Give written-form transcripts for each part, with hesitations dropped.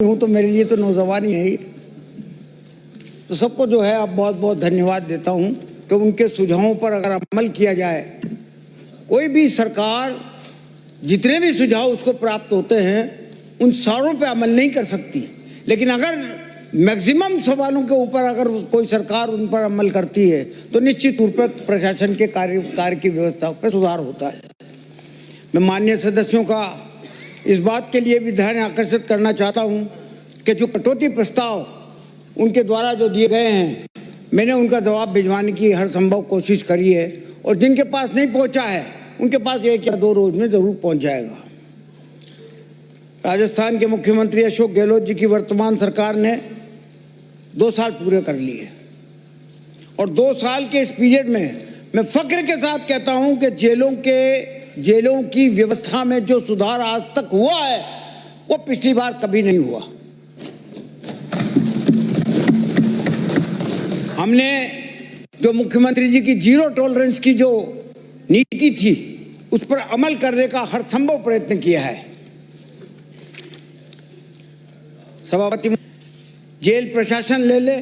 हूँ तो मेरे लिए तो नौजवानी है ही। तो सबको जो है आप बहुत बहुत धन्यवाद देता हूँ कि उनके सुझावों पर अगर अमल किया जाए, कोई भी सरकार जितने भी सुझाव उसको प्राप्त होते हैं उन सारों पे अमल नहीं कर सकती, लेकिन अगर मैक्सिमम सवालों के ऊपर अगर कोई सरकार उन पर अमल करती है तो निश्चित रूप पर प्रशासन के कार्य की व्यवस्था पर सुधार होता है। मैं माननीय सदस्यों का इस बात के लिए भी ध्यान आकर्षित करना चाहता हूं कि जो कटौती प्रस्ताव उनके द्वारा जो दिए गए हैं, मैंने उनका जवाब भिजवाने की हर संभव कोशिश करी है और जिनके पास नहीं पहुंचा है उनके पास 1 या 2 रोज में जरूर पहुंच जाएगा। राजस्थान के मुख्यमंत्री अशोक गहलोत जी की वर्तमान सरकार ने 2 साल पूरे कर लिए और 2 साल के इस पीरियड में मैं फख्र के साथ कहता हूं कि जेलों की व्यवस्था में जो सुधार आज तक हुआ है वो पिछली बार कभी नहीं हुआ। हमने जो मुख्यमंत्री जी की 0 टॉलरेंस की जो नीति थी उस पर अमल करने का हर संभव प्रयत्न किया है। सभापति, जेल प्रशासन ले ले,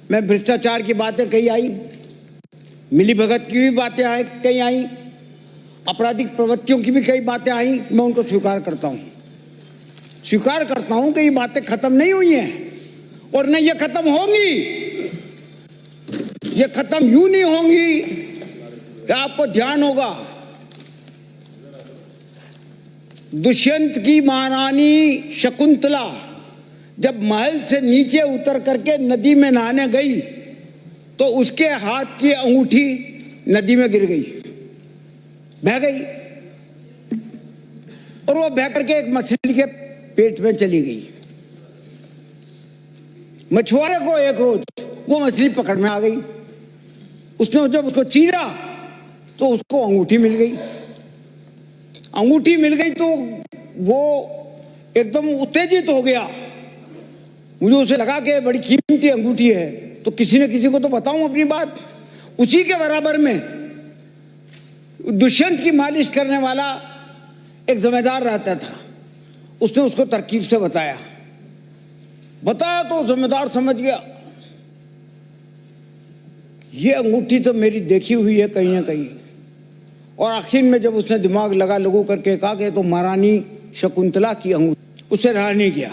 मैं भ्रष्टाचार की बातें कही आई, मिलीभगत की भी बातें कही आई, आपराधिक प्रवृत्तियों की भी कई बातें आई। मैं उनको स्वीकार करता हूं कि ये बातें खत्म नहीं हुई हैं और न ये खत्म होंगी। ये खत्म यूं नहीं होंगी कि आपको ध्यान होगा दुष्यंत की महारानी शकुंतला जब महल से नीचे उतर करके नदी में नहाने गई तो उसके हाथ की अंगूठी नदी में गिर गई, बह गई और वो बह करके एक मछली के पेट में चली गई। मछुआरे को एक रोज वो मछली पकड़ में आ गई, उसने जब उसको चीरा तो उसको अंगूठी मिल गई। अंगूठी मिल गई तो वो एकदम उत्तेजित हो गया। मुझे उसे लगा कि बड़ी कीमती अंगूठी है तो किसी न किसी को तो बताऊं अपनी बात। उसी के बराबर में दुष्यंत की मालिश करने वाला एक जमींदार रहता था, उसने उसको तरकीब से बताया तो जमींदार समझ गया ये अंगूठी तो मेरी देखी हुई है कहीं ना कहीं। और आखिर में जब उसने दिमाग लगू करके कहा कि तो महारानी शकुंतला की अंगूठी, उससे रहा नहीं गया।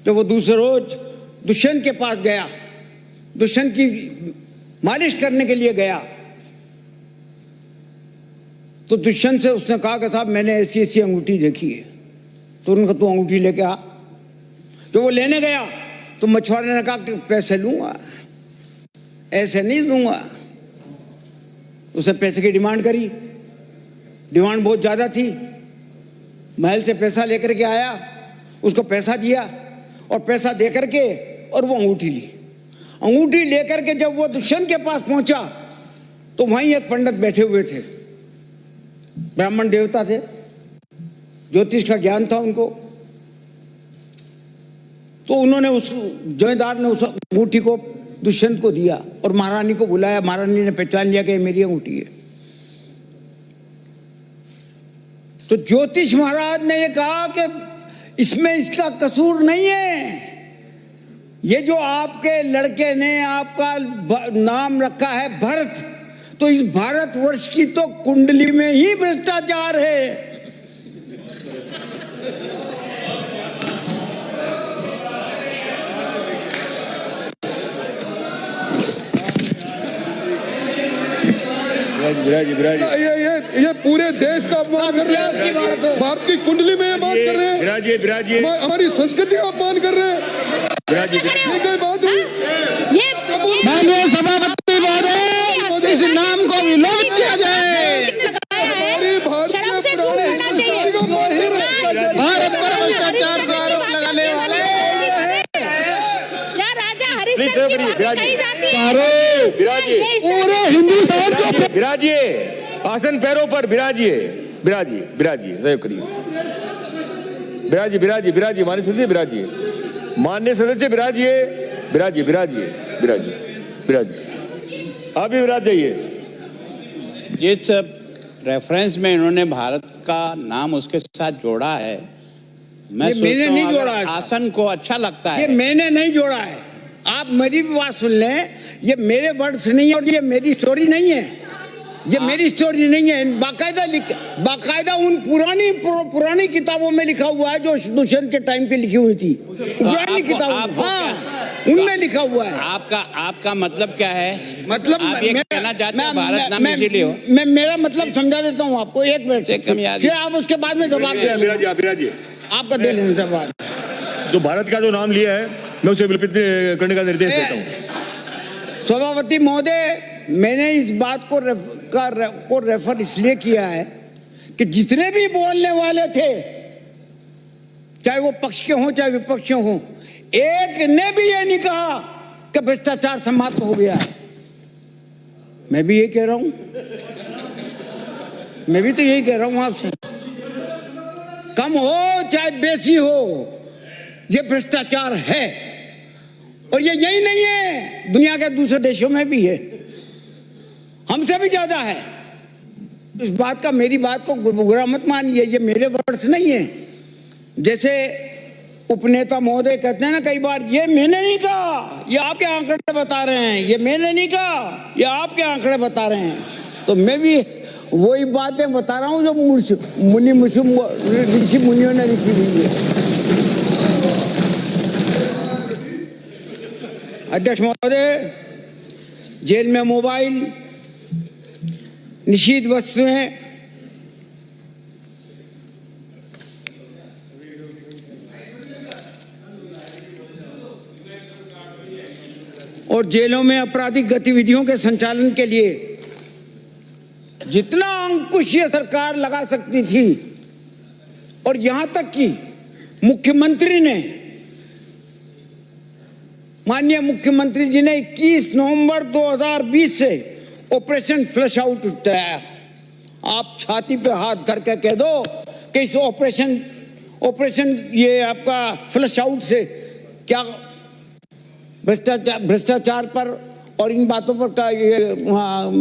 जब वो दूसरे रोज दुष्यंत के पास गया, दुष्यंत की मालिश करने के लिए गया तो दुष्यंत से उसने कहा कि साहब मैंने ऐसी ऐसी अंगूठी देखी है। तो उनका तू अंगूठी लेके आ। तो वो लेने गया तो मछुआरे ने कहा कि पैसे लूंगा, ऐसे नहीं दूंगा। उसने पैसे की डिमांड करी, डिमांड बहुत ज्यादा थी। महल से पैसा लेकर के आया, उसको पैसा दिया और पैसा दे करके और वो अंगूठी ली। अंगूठी लेकर के जब वो दुष्यंत के पास पहुंचा तो वहीं एक पंडित बैठे हुए थे, ब्राह्मण देवता थे, ज्योतिष का ज्ञान था उनको। तो उन्होंने उस जमींदार ने उस अंगूठी को दुष्यंत को दिया और महारानी को बुलाया। महारानी ने पहचान लिया कि मेरी अंगूठी है। तो ज्योतिष महाराज ने ये कहा कि इसमें इसका कसूर नहीं है, ये जो आपके लड़के ने आपका नाम रखा है भरत, तो इस भारतवर्ष की तो कुंडली में ही भ्रष्टाचार है। ये पूरे देश का अपमान कर रहे हैं। भारत की कुंडली में ये बात कर रहे हैं, हमारी संस्कृति का अपमान कर रहे हैं। ये कोई बात हुई? माननीय सभापति महोदय, इस नाम को विलोपित किया जाए। हमारी भारतीय पुरानी संस्कृति को भारत पर भ्रष्टाचार का आरोप लगाने वाले पूरे हिंदुस्तान को विराजिए, आसन पैरों पर विराजिए, विराजिए, सहयोग करिए। विराजिए, मान्य सदस्य विराजिए, मान्य सदस्य विराजिए। आप भी विराज जाइए। जिस रेफरेंस में इन्होंने भारत का नाम उसके साथ जोड़ा है मैं ये मैंने सोचता हूं नहीं अगर जोड़ा है। आसन को अच्छा लगता ये है। मैंने नहीं जोड़ा है, आप मेरी भी बात सुन लें, ये मेरे वर्ड्स नहीं है और ये मेरी स्टोरी नहीं है, ये मेरी स्टोरी नहीं है। बाकायदा उन पुरानी किताबों में लिखा हुआ है जो दुष्यंत के टाइम पे लिखी हुई थी, पुरानी किताबों, हाँ उनमें लिखा हुआ है। आपका मतलब क्या है? मतलब आप ये कहना चाहते हैं भारत नाम इसीलिए हो? मैं मेरा मतलब समझा देता हूँ आपको, एक मिनट, फिर आप उसके बाद में जवाब दे लेना। विराज जी, आपका दे लेना जवाब। जो भारत का जो नाम लिया है मैं उसे विलंबित करने का निर्देश देता हूँ। सभापति महोदय, मैंने इस बात को रेफर इसलिए किया है कि जितने भी बोलने वाले थे, चाहे वो पक्ष के हों चाहे विपक्ष के हों, एक ने भी ये नहीं कहा कि भ्रष्टाचार समाप्त हो गया है। मैं भी यही कह रहा हूं, मैं भी तो यही कह रहा हूं आपसे, कम हो चाहे बेसी हो, ये भ्रष्टाचार है और ये यही नहीं है, दुनिया के दूसरे देशों में भी है, हमसे भी ज्यादा है। इस बात का, मेरी बात को बुरा मत मानिए, ये मेरे वर्ड्स नहीं है। जैसे उपनेता महोदय कहते हैं ना कई बार, ये मैंने नहीं कहा, ये आपके आंकड़े बता रहे हैं, ये मैंने नहीं कहा, ये आपके आंकड़े बता रहे हैं। तो मैं भी वही बातें बता रहा हूं जो ऋषि मुनियों ने लिखी हुई है। अध्यक्ष महोदय, जेल में मोबाइल, निषिद्ध वस्तुएं, और जेलों में आपराधिक गतिविधियों के संचालन के लिए जितना अंकुश ये सरकार लगा सकती थी, और यहां तक कि मुख्यमंत्री ने, माननीय मुख्यमंत्री जी ने 21 नवंबर 2020 से ऑपरेशन फ्लश आउट उठाया। आप छाती पे हाथ धर के कह दो कि इस ऑपरेशन ये आपका फ्लश आउट से क्या भ्रष्टाचार पर और इन बातों पर का ये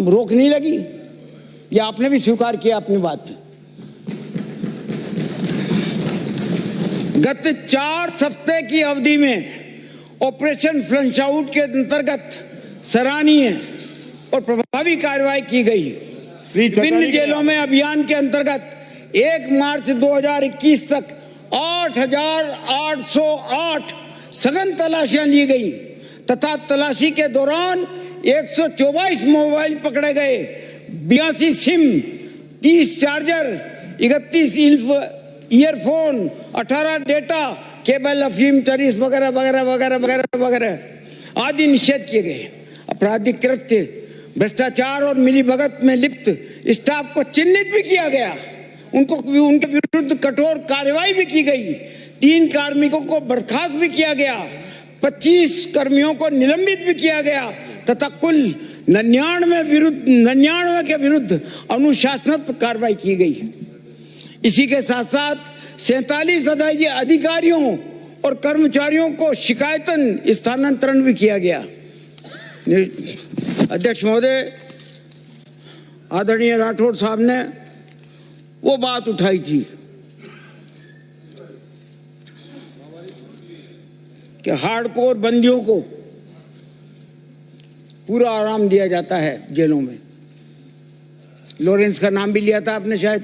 रोक नहीं लगी? ये आपने भी स्वीकार किया अपनी बात। गत 4 हफ्ते की अवधि में ऑपरेशन फ्लश आउट के अंतर्गत सराहनीय और प्रभावी कार्रवाई की गई। विभिन्न जेलों में अभियान के अंतर्गत 1 मार्च 2021 तक 8,808 सघन तलाशियां ली गई तथा तलाशी के दौरान 124 मोबाइल पकड़े गए, 82 SIM, 30 charger, 31 earphone, 18 data cable, अफीम, टरीस वगैरह वगैरह वगैरह वगैरह वगैरह आदि निषेध किए गए। आपराधिक कृत्य, भ्रष्टाचार और मिलीभगत में लिप्त स्टाफ को चिन्हित भी किया गया, उनके विरुद्ध कठोर कार्रवाई भी की गई। 3 कार्मिकों को बर्खास्त भी किया गया, 25 कर्मियों को निलंबित भी किया गया तथा कुल 99 के विरुद्ध अनुशासनात्मक कार्रवाई की गई। इसी के साथ साथ 47 अधिकारियों और कर्मचारियों को शिकायतन स्थानांतरण भी किया गया। अध्यक्ष महोदय, आदरणीय राठौड़ साहब ने वो बात उठाई थी कि हार्डकोर बंदियों को पूरा आराम दिया जाता है जेलों में। लॉरेंस का नाम भी लिया था आपने, शायद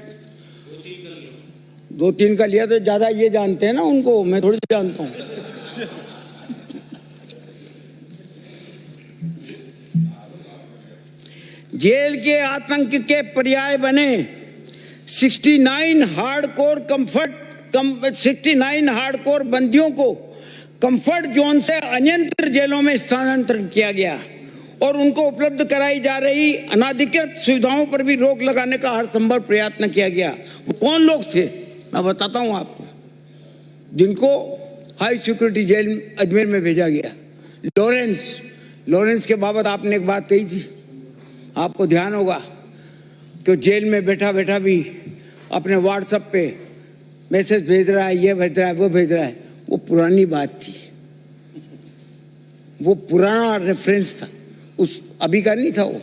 2-3 का लिया, तो ज्यादा ये जानते हैं ना उनको, मैं थोड़ी जानता हूं। जेल के आतंक के पर्याय बने 69 हार्डकोर बंदियों को कंफर्ट जोन से अन्यंत्र जेलों में स्थानांतरित किया गया और उनको उपलब्ध कराई जा रही अनाधिकृत सुविधाओं पर भी रोक लगाने का हर संभव प्रयत्न किया गया। वो कौन लोग थे मैं बताता हूं आपको, जिनको हाई सिक्योरिटी जेल अजमेर में भेजा गया। लॉरेंस के बाबत आपने एक बात कही थी, आपको ध्यान होगा कि जेल में बैठा बैठा भी अपने व्हाट्सएप पे मैसेज भेज रहा है, ये भेज रहा है, वो भेज रहा है। वो पुरानी बात थी, वो पुराना रेफरेंस था, उस अभी का नहीं था। वो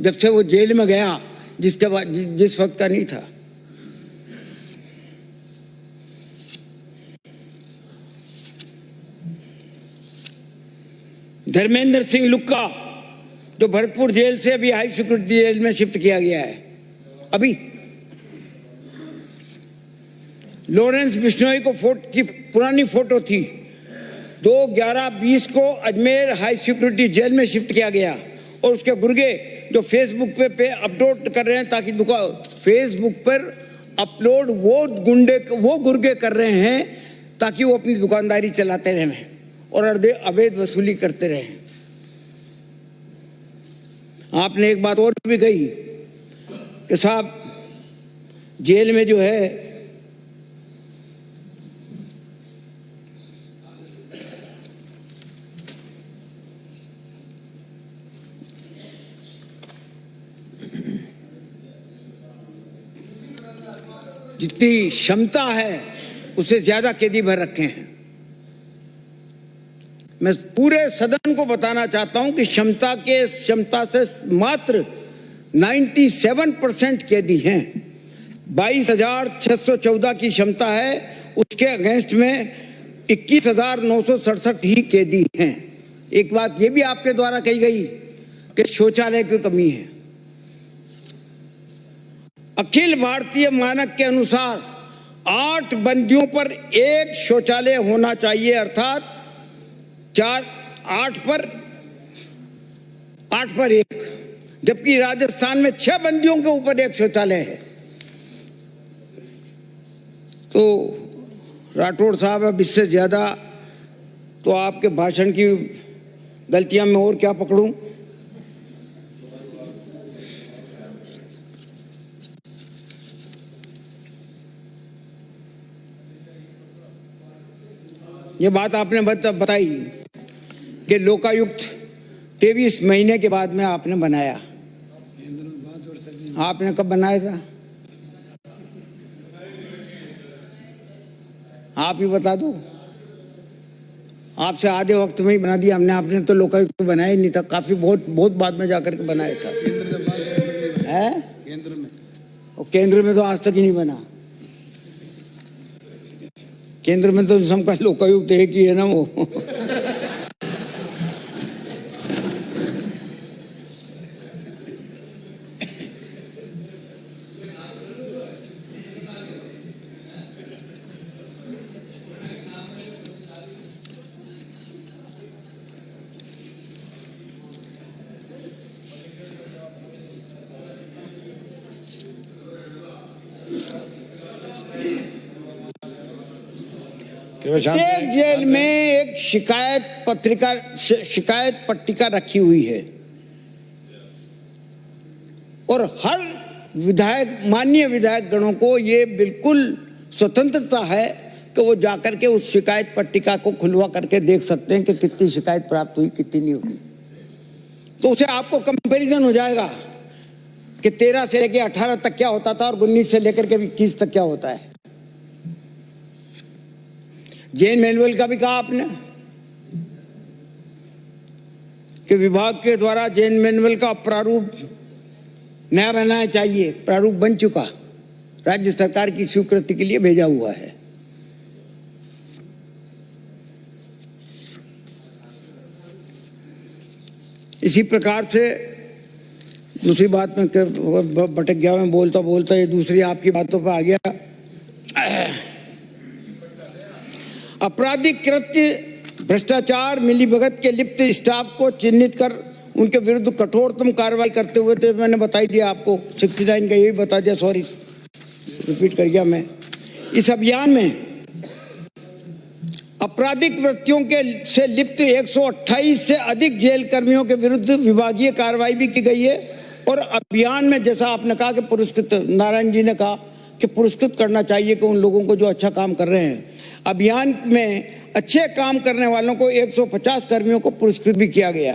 जब से वो जेल में गया, जिसके बाद जिस वक्त का नहीं था। धर्मेंद्र सिंह लुक्का जो भरतपुर जेल से अभी हाई सिक्योरिटी जेल में शिफ्ट किया गया है अभी। लॉरेंस बिश्नोई को की पुरानी फोटो थी, 2/11/20 को अजमेर हाई सिक्योरिटी जेल में शिफ्ट किया गया और उसके गुर्गे जो फेसबुक पे अपलोड कर रहे हैं ताकि फेसबुक पर अपलोड वो गुर्गे कर रहे हैं ताकि वो अपनी दुकानदारी चलाते रहें और अवैध वसूली करते रहें। आपने एक बात और भी कही कि साहब जेल में जो है जितनी क्षमता है उससे ज्यादा कैदी भर रखे हैं। मैं पूरे सदन को बताना चाहता हूं कि क्षमता से मात्र 97% कैदी हैं। 22,614 की क्षमता है, उसके अगेंस्ट में 21,967 ही कैदी हैं। एक बात ये भी आपके द्वारा कही गई कि शौचालय की कमी है। अखिल भारतीय मानक के अनुसार 8 बंदियों पर 1 शौचालय होना चाहिए, अर्थात 8 पर 1, जबकि राजस्थान में 6 बंदियों के ऊपर 1 शौचालय है। तो राठौड़ साहब अब इससे ज्यादा तो आपके भाषण की गलतियां मैं और क्या पकड़ूं। ये बात आपने बताई कि लोकायुक्त 23 महीने के बाद में आपने बनाया। आपने कब बनाया था? आप ही बता दो। आपसे आधे वक्त में ही बना दिया हमने। आपने तो लोकायुक्त बनाया ही नहीं था, काफी बहुत बाद में जाकर के बनाया था। है केंद्र में, और केंद्र में तो आज तक ही नहीं बना। केंद्र में तो सबका लोकायुक्त एक ही है ना वो। प्रत्येक जेल में एक शिकायत पट्टिका रखी हुई है और हर माननीय विधायक गणों को ये बिल्कुल स्वतंत्रता है कि वो जाकर के उस शिकायत पट्टिका को खुलवा करके देख सकते हैं कि कितनी शिकायत प्राप्त हुई, कितनी नहीं हुई। तो उसे आपको कंपैरिजन हो जाएगा कि 13 से लेकर 18 तक क्या होता था और 19 से लेकर के 21 तक क्या होता है। जैन मैनुअल का भी कहा आपने कि विभाग के द्वारा जैन मैनुअल का प्रारूप नया बनाना चाहिए। प्रारूप बन चुका, राज्य सरकार की स्वीकृति के लिए भेजा हुआ है। इसी प्रकार से दूसरी बात में भटक गया, मैं बोलता बोलता ये दूसरी आपकी बातों पर आ गया। आपराधिक कृत्य, भ्रष्टाचार, मिलीभगत के लिप्त स्टाफ को चिन्हित कर उनके विरुद्ध कठोरतम कार्रवाई करते हुए, तो मैंने बता ही दिया आपको, 69 का यही बता दिया, सॉरी रिपीट कर गया मैं। इस अभियान में आपराधिक वृत्तियों के से लिप्त 128 से अधिक जेल कर्मियों के विरुद्ध विभागीय कार्रवाई भी की गई है। और अभियान में जैसा आपने कहा कि पुरस्कृत, नारायण जी ने कहा कि पुरस्कृत करना चाहिए कि उन लोगों को जो अच्छा काम कर रहे हैं। अभियान में अच्छे काम करने वालों को 150 कर्मियों को पुरस्कृत भी किया गया।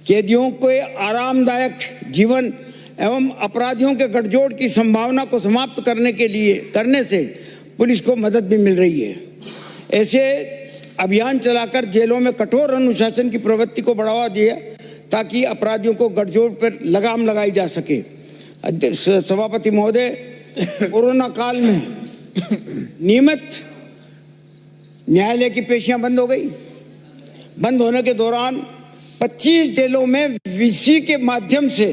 कैदियों को आरामदायक जीवन एवं अपराधियों के गठजोड़ की संभावना को समाप्त करने से पुलिस को मदद भी मिल रही है। ऐसे अभियान चलाकर जेलों में कठोर अनुशासन की प्रवृत्ति को बढ़ावा दिया ताकि अपराधियों को गठजोड़ पर लगाम लगाई जा सके। सभापति महोदय, कोरोना काल में नियमित न्यायालय की पेशियां बंद हो गई, बंद होने के दौरान 25 जेलों में वीसी के माध्यम से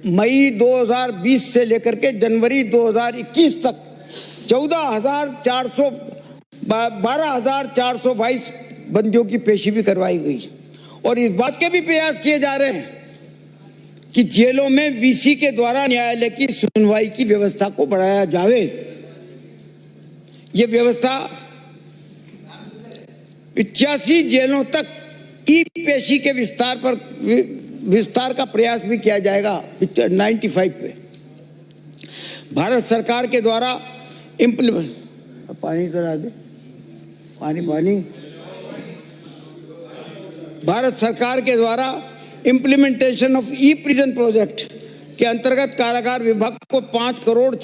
मई 2020 से लेकर के जनवरी 2021 तक 12,422 बंदियों की पेशी भी करवाई गई। और इस बात के भी प्रयास किए जा रहे हैं कि जेलों में वीसी के द्वारा न्यायालय की सुनवाई की व्यवस्था को बढ़ाया जाए। ये व्यवस्था 85 जेलों तक ई पेशी के विस्तार का प्रयास भी किया जाएगा 95 पे। भारत सरकार के द्वारा भारत सरकार के द्वारा implementation of e prison project के अंतर्गत कारागार विभाग को 5 करोड़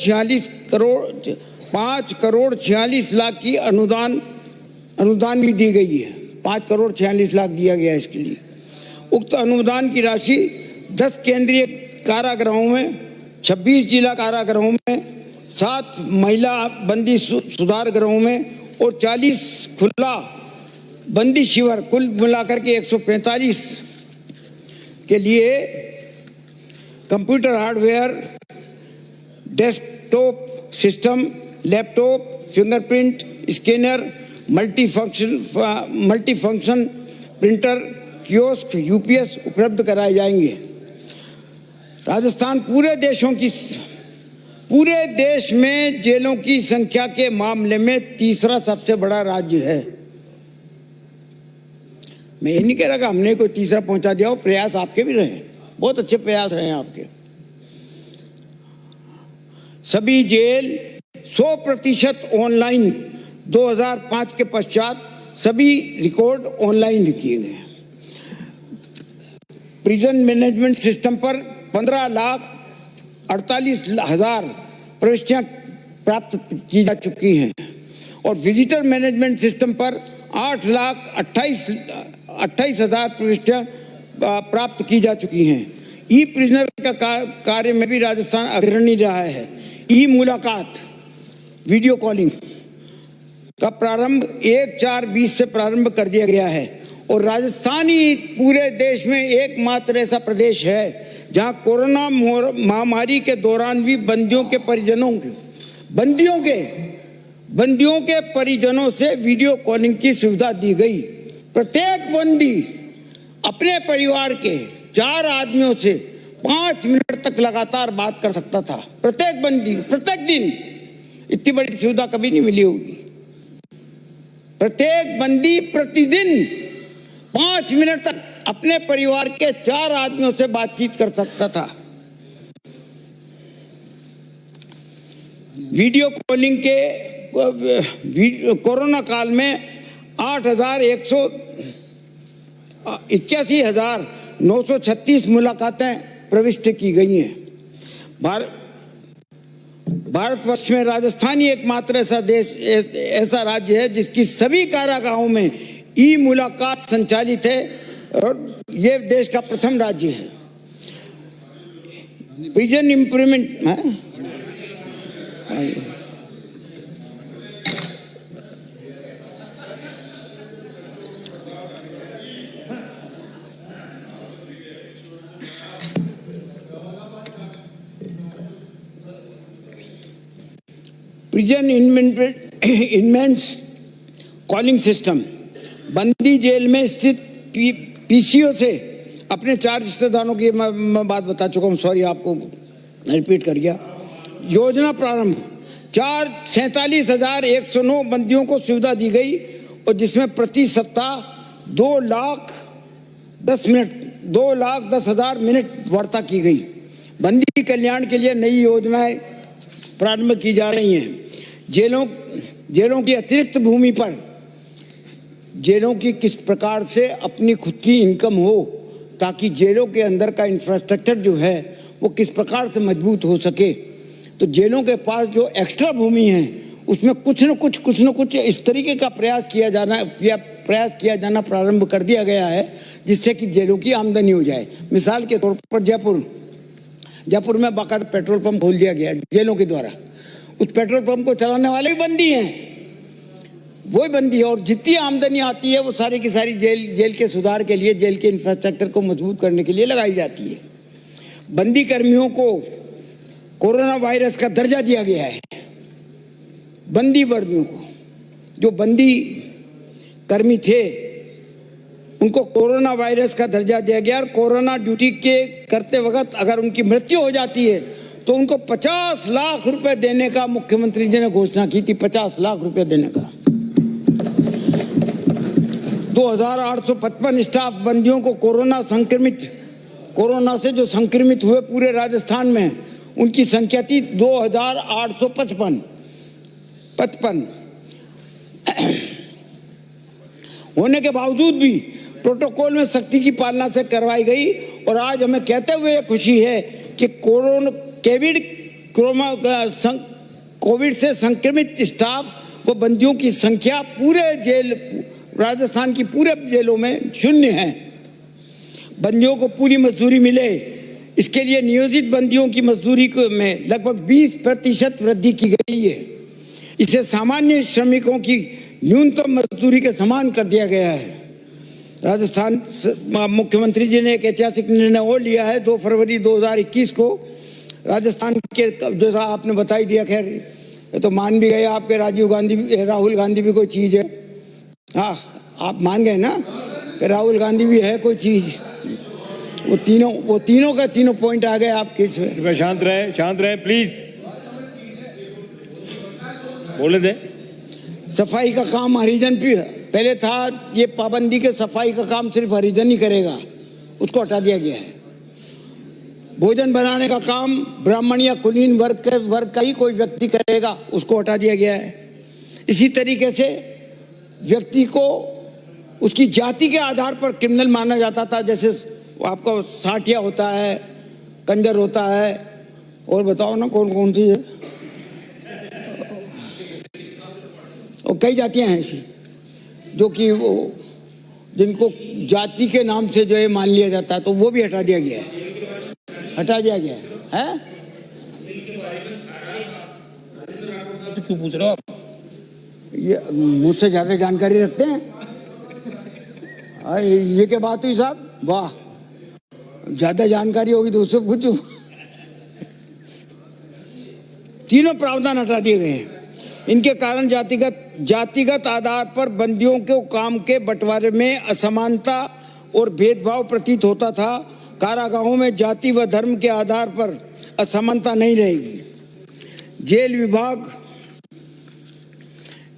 46 लाख की अनुदान भी दी गई है। 5 करोड़ 46 लाख दिया गया है इसके लिए। उक्त अनुदान की राशि 10 केंद्रीय कारागृहों में, 26 जिला कारागृहों में, 7 महिला बंदी सुधार गृहों में और 40 खुला बंदी शिविर, कुल मिलाकर के 145 के लिए computer hardware, desktop system, laptop, fingerprint scanner, multifunction printer, kiosk, UPS उपलब्ध कराए जाएंगे। राजस्थान पूरे देश में जेलों की संख्या के मामले में तीसरा सबसे बड़ा राज्य है। मैं ये नहीं कह रहा कि हमने कोई तीसरा पहुंचा दिया हो, प्रयास आपके भी रहे, बहुत अच्छे प्रयास रहे हैं आपके। सभी जेल 100% ऑनलाइन 2005 के पश्चात सभी रिकॉर्ड ऑनलाइन किए गए। प्रिजन मैनेजमेंट सिस्टम पर 15,48,000 प्रविष्टियां प्राप्त की जा चुकी हैं और विजिटर मैनेजमेंट सिस्टम पर 8,28,000 प्रविष्टियां प्राप्त की जा चुकी हैं। ई प्रिजनर का कार्य में भी राजस्थान अग्रणी रहा है। ई मुलाकात वीडियो कॉलिंग का प्रारंभ 1/4/20 से प्रारंभ कर दिया गया है और राजस्थान ही पूरे देश में एकमात्र ऐसा प्रदेश है जहां कोरोना महामारी के दौरान भी बंदियों के परिजनों से वीडियो कॉलिंग की सुविधा दी गई। प्रत्येक बंदी अपने परिवार के 4 आदमियों से 5 मिनट तक लगातार बात कर सकता था। प्रत्येक बंदी प्रत्येक दिन, इतनी बड़ी सुविधा कभी नहीं मिली होगी। प्रत्येक बंदी प्रतिदिन 5 मिनट तक अपने परिवार के 4 आदमियों से बातचीत कर सकता था। वीडियो कॉलिंग के कोरोना काल में 81,936 मुलाकातें प्रविष्ट की गई हैं। भारतवर्ष में राजस्थान ही एकमात्र ऐसा राज्य है जिसकी सभी कारागाहों में ई मुलाकात संचालित है और ये देश का प्रथम राज्य है। Prison improvement prison inmates calling system बंदी जेल में स्थित पीसीओ से अपने 4 रिश्तेदारों की मैं बात बता चुका हूं, सॉरी आपको रिपीट कर गया। योजना प्रारंभ 47,109 बंदियों को सुविधा दी गई और जिसमें प्रति सप्ताह 2,10,000 मिनट वार्ता की गई। बंदी कल्याण के लिए नई योजनाएं प्रारंभ की जा रही हैं। जेलों की अतिरिक्त भूमि पर जेलों की किस प्रकार से अपनी खुद की इनकम हो ताकि जेलों के अंदर का इंफ्रास्ट्रक्चर जो है वो किस प्रकार से मजबूत हो सके। तो जेलों के पास जो एक्स्ट्रा भूमि है उसमें कुछ न कुछ इस तरीके का प्रयास किया जाना प्रारंभ कर दिया गया है जिससे कि जेलों की आमदनी हो जाए। मिसाल के तौर पर जयपुर में बाकायदा पेट्रोल पंप खोल दिया गया जेलों के द्वारा। उस पेट्रोल पंप को चलाने वाले भी बंदी हैं। वही बंदी है, और जितनी आमदनी आती है वो सारी की सारी जेल के सुधार के लिए, जेल के इंफ्रास्ट्रक्चर को मजबूत करने के लिए लगाई जाती है। बंदी कर्मियों को कोरोना वायरस का दर्जा दिया गया है। बंदी वर्दियों को, जो बंदी कर्मी थे उनको कोरोना वायरस का दर्जा दिया गया, और कोरोना ड्यूटी के करते वक्त अगर उनकी मृत्यु हो जाती है तो उनको 50 लाख रुपए देने का मुख्यमंत्री जी ने घोषणा की थी। 50 लाख रुपए देने का। 2855 स्टाफ बंदियों को कोरोना से जो संक्रमित हुए पूरे राजस्थान में, उनकी संख्या थी 2855 होने के बावजूद भी प्रोटोकॉल में सख्ती की पालना से करवाई गई। और आज हमें कहते हुए खुशी है कि कोविड से संक्रमित स्टाफ व बंदियों की संख्या पूरे राजस्थान की पूरे जेलों में 0 है। बंदियों को पूरी मजदूरी मिले, इसके लिए नियोजित बंदियों की मजदूरी में लगभग 20% वृद्धि की गई है। इसे सामान्य श्रमिकों की न्यूनतम मजदूरी के समान कर दिया गया है। राजस्थान मुख्यमंत्री जी ने एक ऐतिहासिक निर्णय और लिया है। 2 फरवरी 2021 को राजस्थान के, जैसा आपने बताई दिया, खैर ये तो मान भी गए आपके राहुल गांधी भी कोई चीज है। हाँ, आप मान गए ना कि राहुल गांधी भी है कोई चीज। वो तीनों का तीनों पॉइंट आ गए आपके इसमें। शांत रहे प्लीज, बोले दे। सफाई का काम हरिजन भी पहले था, ये पाबंदी के सफाई का काम सिर्फ हरिजन ही करेगा, उसको हटा दिया गया है। भोजन बनाने का काम ब्राह्मण या कुलीन वर्ग का ही कोई व्यक्ति करेगा, उसको हटा दिया गया है। इसी तरीके से व्यक्ति को उसकी जाति के आधार पर क्रिमिनल माना जाता था, जैसे आपका साठिया होता है, कंजर होता है, और बताओ ना कौन कौन सी है, और कई जातियां हैं ऐसी जो कि वो जिनको जाति के नाम से जो है मान लिया जाता है, तो वो भी हटा दिया गया है। हैं? तो क्यों पूछ रहे हो आप? ये मुझसे ज्यादा जानकारी रखते हैं। ये क्या बात हुई साहब? वाह, ज्यादा जानकारी होगी तो उससे पूछो। तीनों प्रावधान हटा दिए गए हैं। इनके कारण जातिगत आधार पर बंदियों को काम के बंटवारे में असमानता और भेदभाव प्रतीत होता था। कारागाहों में जाति व धर्म के आधार पर असमानता नहीं रहेगी। जेल विभाग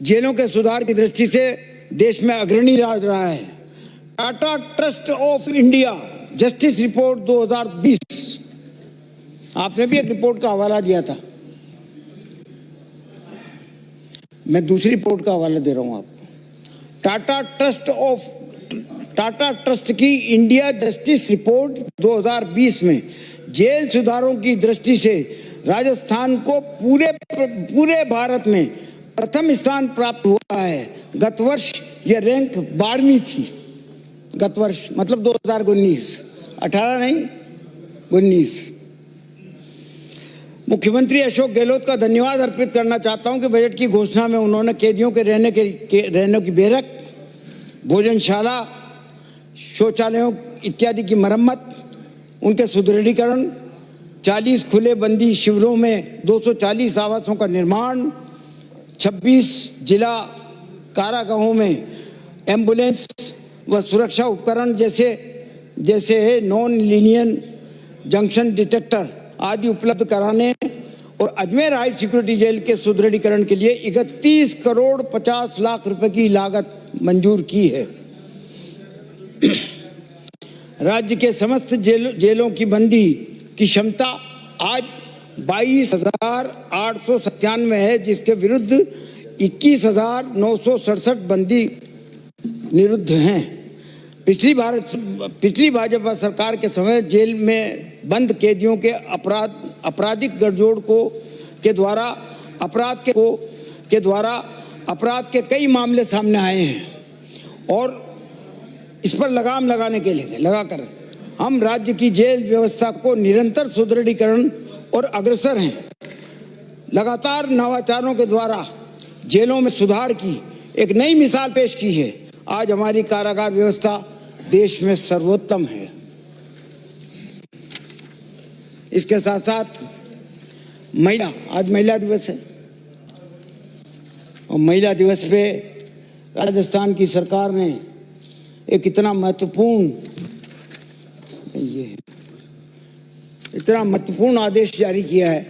जेलों के सुधार की दृष्टि से देश में अग्रणी रहा है। Tata trust of India justice report 2020, आपने भी एक रिपोर्ट का हवाला दिया था, मैं दूसरी रिपोर्ट का हवाला दे रहा हूं आपको। टाटा ट्रस्ट की इंडिया जस्टिस रिपोर्ट 2020 में जेल सुधारों की दृष्टि से राजस्थान को पूरे भारत में प्रथम स्थान प्राप्त हुआ है। गत वर्ष यह रैंक 12वीं थी। गत वर्ष मतलब 2019, 18 नहीं 19। मुख्यमंत्री अशोक गहलोत का धन्यवाद अर्पित करना चाहता हूं कि बजट की घोषणा में उन्होंने कैदियों के रहने की बैरक, भोजनशाला, शौचालयों इत्यादि की मरम्मत, उनके सुदृढ़ीकरण, 40 खुले बंदी शिविरों में 240 आवासों का निर्माण, 26 जिला कारागाहों में एम्बुलेंस व सुरक्षा उपकरण जैसे नॉन लीनियर जंक्शन डिटेक्टर आदि उपलब्ध कराने और अजमेर हाई सिक्योरिटी जेल के सुदृढ़ीकरण के लिए 31 करोड़ 50 लाख रुपए की लागत मंजूर की है। राज्य के समस्त जेलों की बंदी की क्षमता आज 22,897 है, जिसके विरुद्ध 21,967 बंदी निरुद्ध हैं। पिछली भाजपा सरकार के समय जेल में बंद कैदियों के आपराधिक गठजोड़ के द्वारा अपराध के कई मामले सामने आए हैं और इस पर लगाम लगाकर हम राज्य की जेल व्यवस्था को निरंतर सुदृढ़ीकरण और अग्रसर हैं। लगातार नवाचारों के द्वारा जेलों में सुधार की एक नई मिसाल पेश की है। आज हमारी कारागार व्यवस्था देश में सर्वोत्तम है। इसके साथ साथ आज महिला दिवस है और महिला दिवस पे राजस्थान की सरकार ने एक इतना महत्वपूर्ण आदेश जारी किया है।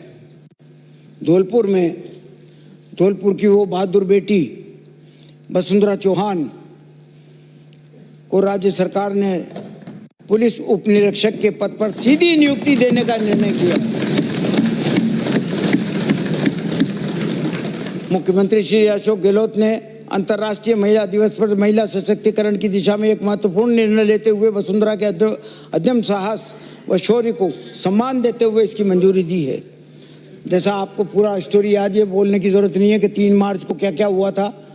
धौलपुर की वो बहादुर बेटी वसुंधरा चौहान को राज्य सरकार ने पुलिस उप निरीक्षक के पद पर सीधी नियुक्ति देने का निर्णय किया। मुख्यमंत्री श्री अशोक गहलोत ने अंतर्राष्ट्रीय महिला दिवस पर महिला सशक्तिकरण की दिशा में एक महत्वपूर्ण निर्णय लेते हुए वसुंधरा के अदम्य साहस व शौर्य को सम्मान देते हुए इसकी मंजूरी दी है। जैसा आपको पूरा स्टोरी याद है, बोलने की जरूरत नहीं है कि 3 मार्च को क्या क्या हुआ था।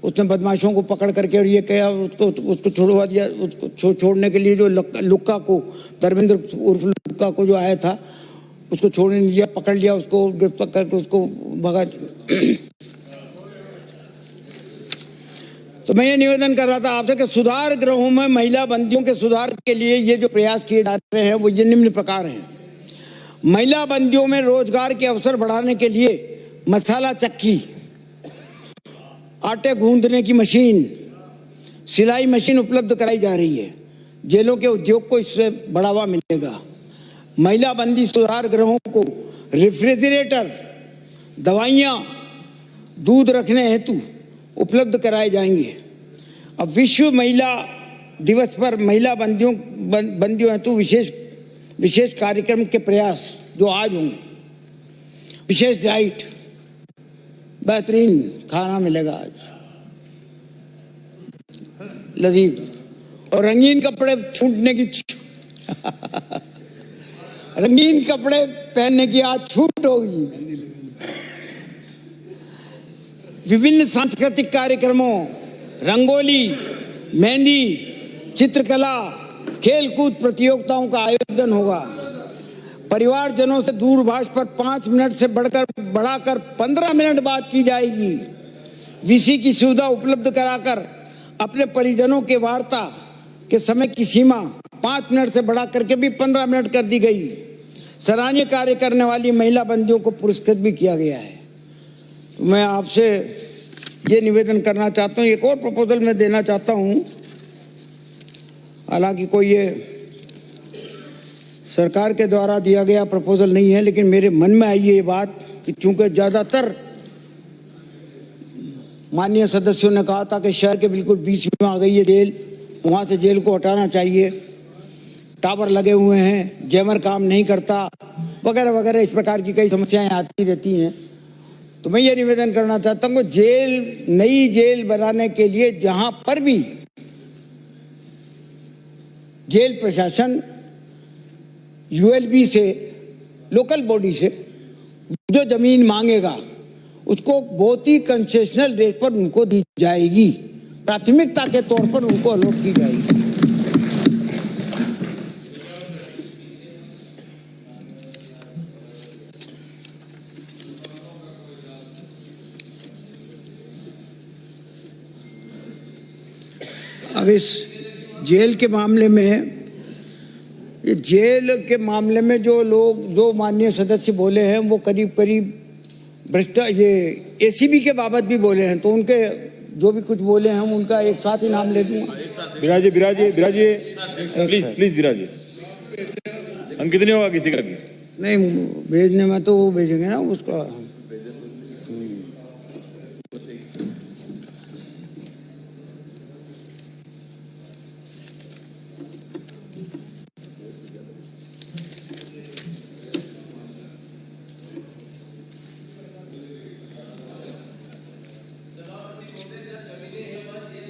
उसने बदमाशों को पकड़ करके और ये कहा उसको छोड़वा दिया। उसको छोड़ने के लिए जो लुक्का को, धर्मेंद्र उर्फ लुक्का को जो आया था, उसको छोड़ने नहीं दिया, पकड़ लिया, उसको गिरफ्तार करके उसको भगा। तो मैं ये निवेदन कर रहा था आपसे कि सुधार गृहों में महिला बंदियों के सुधार के लिए ये जो प्रयास किए जा रहे हैं वो ये निम्न प्रकार हैं। महिला बंदियों में रोजगार के अवसर बढ़ाने के लिए मसाला चक्की, आटे गूंदने की मशीन, सिलाई मशीन उपलब्ध कराई जा रही है। जेलों के उद्योग को इससे बढ़ावा मिलेगा। महिला बंदी सुधार गृहों को रेफ्रिजरेटर, दवाइयाँ, दूध रखने हेतु उपलब्ध कराए जाएंगे। अब विश्व महिला दिवस पर महिला बंदियों हेतु विशेष कार्यक्रम के प्रयास जो आज होंगे। विशेष डाइट, बेहतरीन खाना मिलेगा आज, लजीज, और रंगीन कपड़े छूटने की रंगीन कपड़े पहनने की आज छूट होगी। विभिन्न सांस्कृतिक कार्यक्रमों, रंगोली, मेहंदी, चित्रकला, खेलकूद प्रतियोगिताओं का आयोजन होगा। परिवारजनों से दूरभाष पर 5 मिनट से बढ़ाकर 15 मिनट बात की जाएगी। वीसी की सुविधा उपलब्ध कराकर अपने परिजनों के वार्ता के समय की सीमा 5 मिनट से बढ़ा करके भी 15 मिनट कर दी गई। सराहनीय कार्य करने वाली महिला बंदियों को पुरस्कृत भी किया गया है। तो मैं आपसे ये निवेदन करना चाहता हूँ, एक और प्रपोजल मैं देना चाहता हूँ। हालांकि कोई ये सरकार के द्वारा दिया गया प्रपोजल नहीं है, लेकिन मेरे मन में आई ये बात कि चूंकि ज़्यादातर माननीय सदस्यों ने कहा था कि शहर के बिल्कुल बीच में आ गई है जेल, वहाँ से जेल को हटाना चाहिए, टावर लगे हुए हैं, जैमर काम नहीं करता, वगैरह वगैरह, इस प्रकार की कई समस्याएं आती रहती हैं। तो मैं ये निवेदन करना चाहता हूँ कि नई जेल बनाने के लिए जहाँ पर भी जेल प्रशासन यूएलबी से, लोकल बॉडी से जो जमीन मांगेगा उसको बहुत ही कंसेशनल रेट पर उनको दी जाएगी, प्राथमिकता के तौर पर उनको अलॉट की जाएगी। अब इस जेल के मामले में, ये जेल के मामले में जो माननीय सदस्य बोले हैं वो करीब करीब ये एसीबी के बाबत भी बोले हैं, तो उनके जो भी कुछ बोले हैं उनका एक साथ ही नाम ले दूंगा। विराजिए प्लीज विराजिए। हम कितने होगा किसी का भी नहीं भेजने में, तो वो भेजेंगे ना उसका।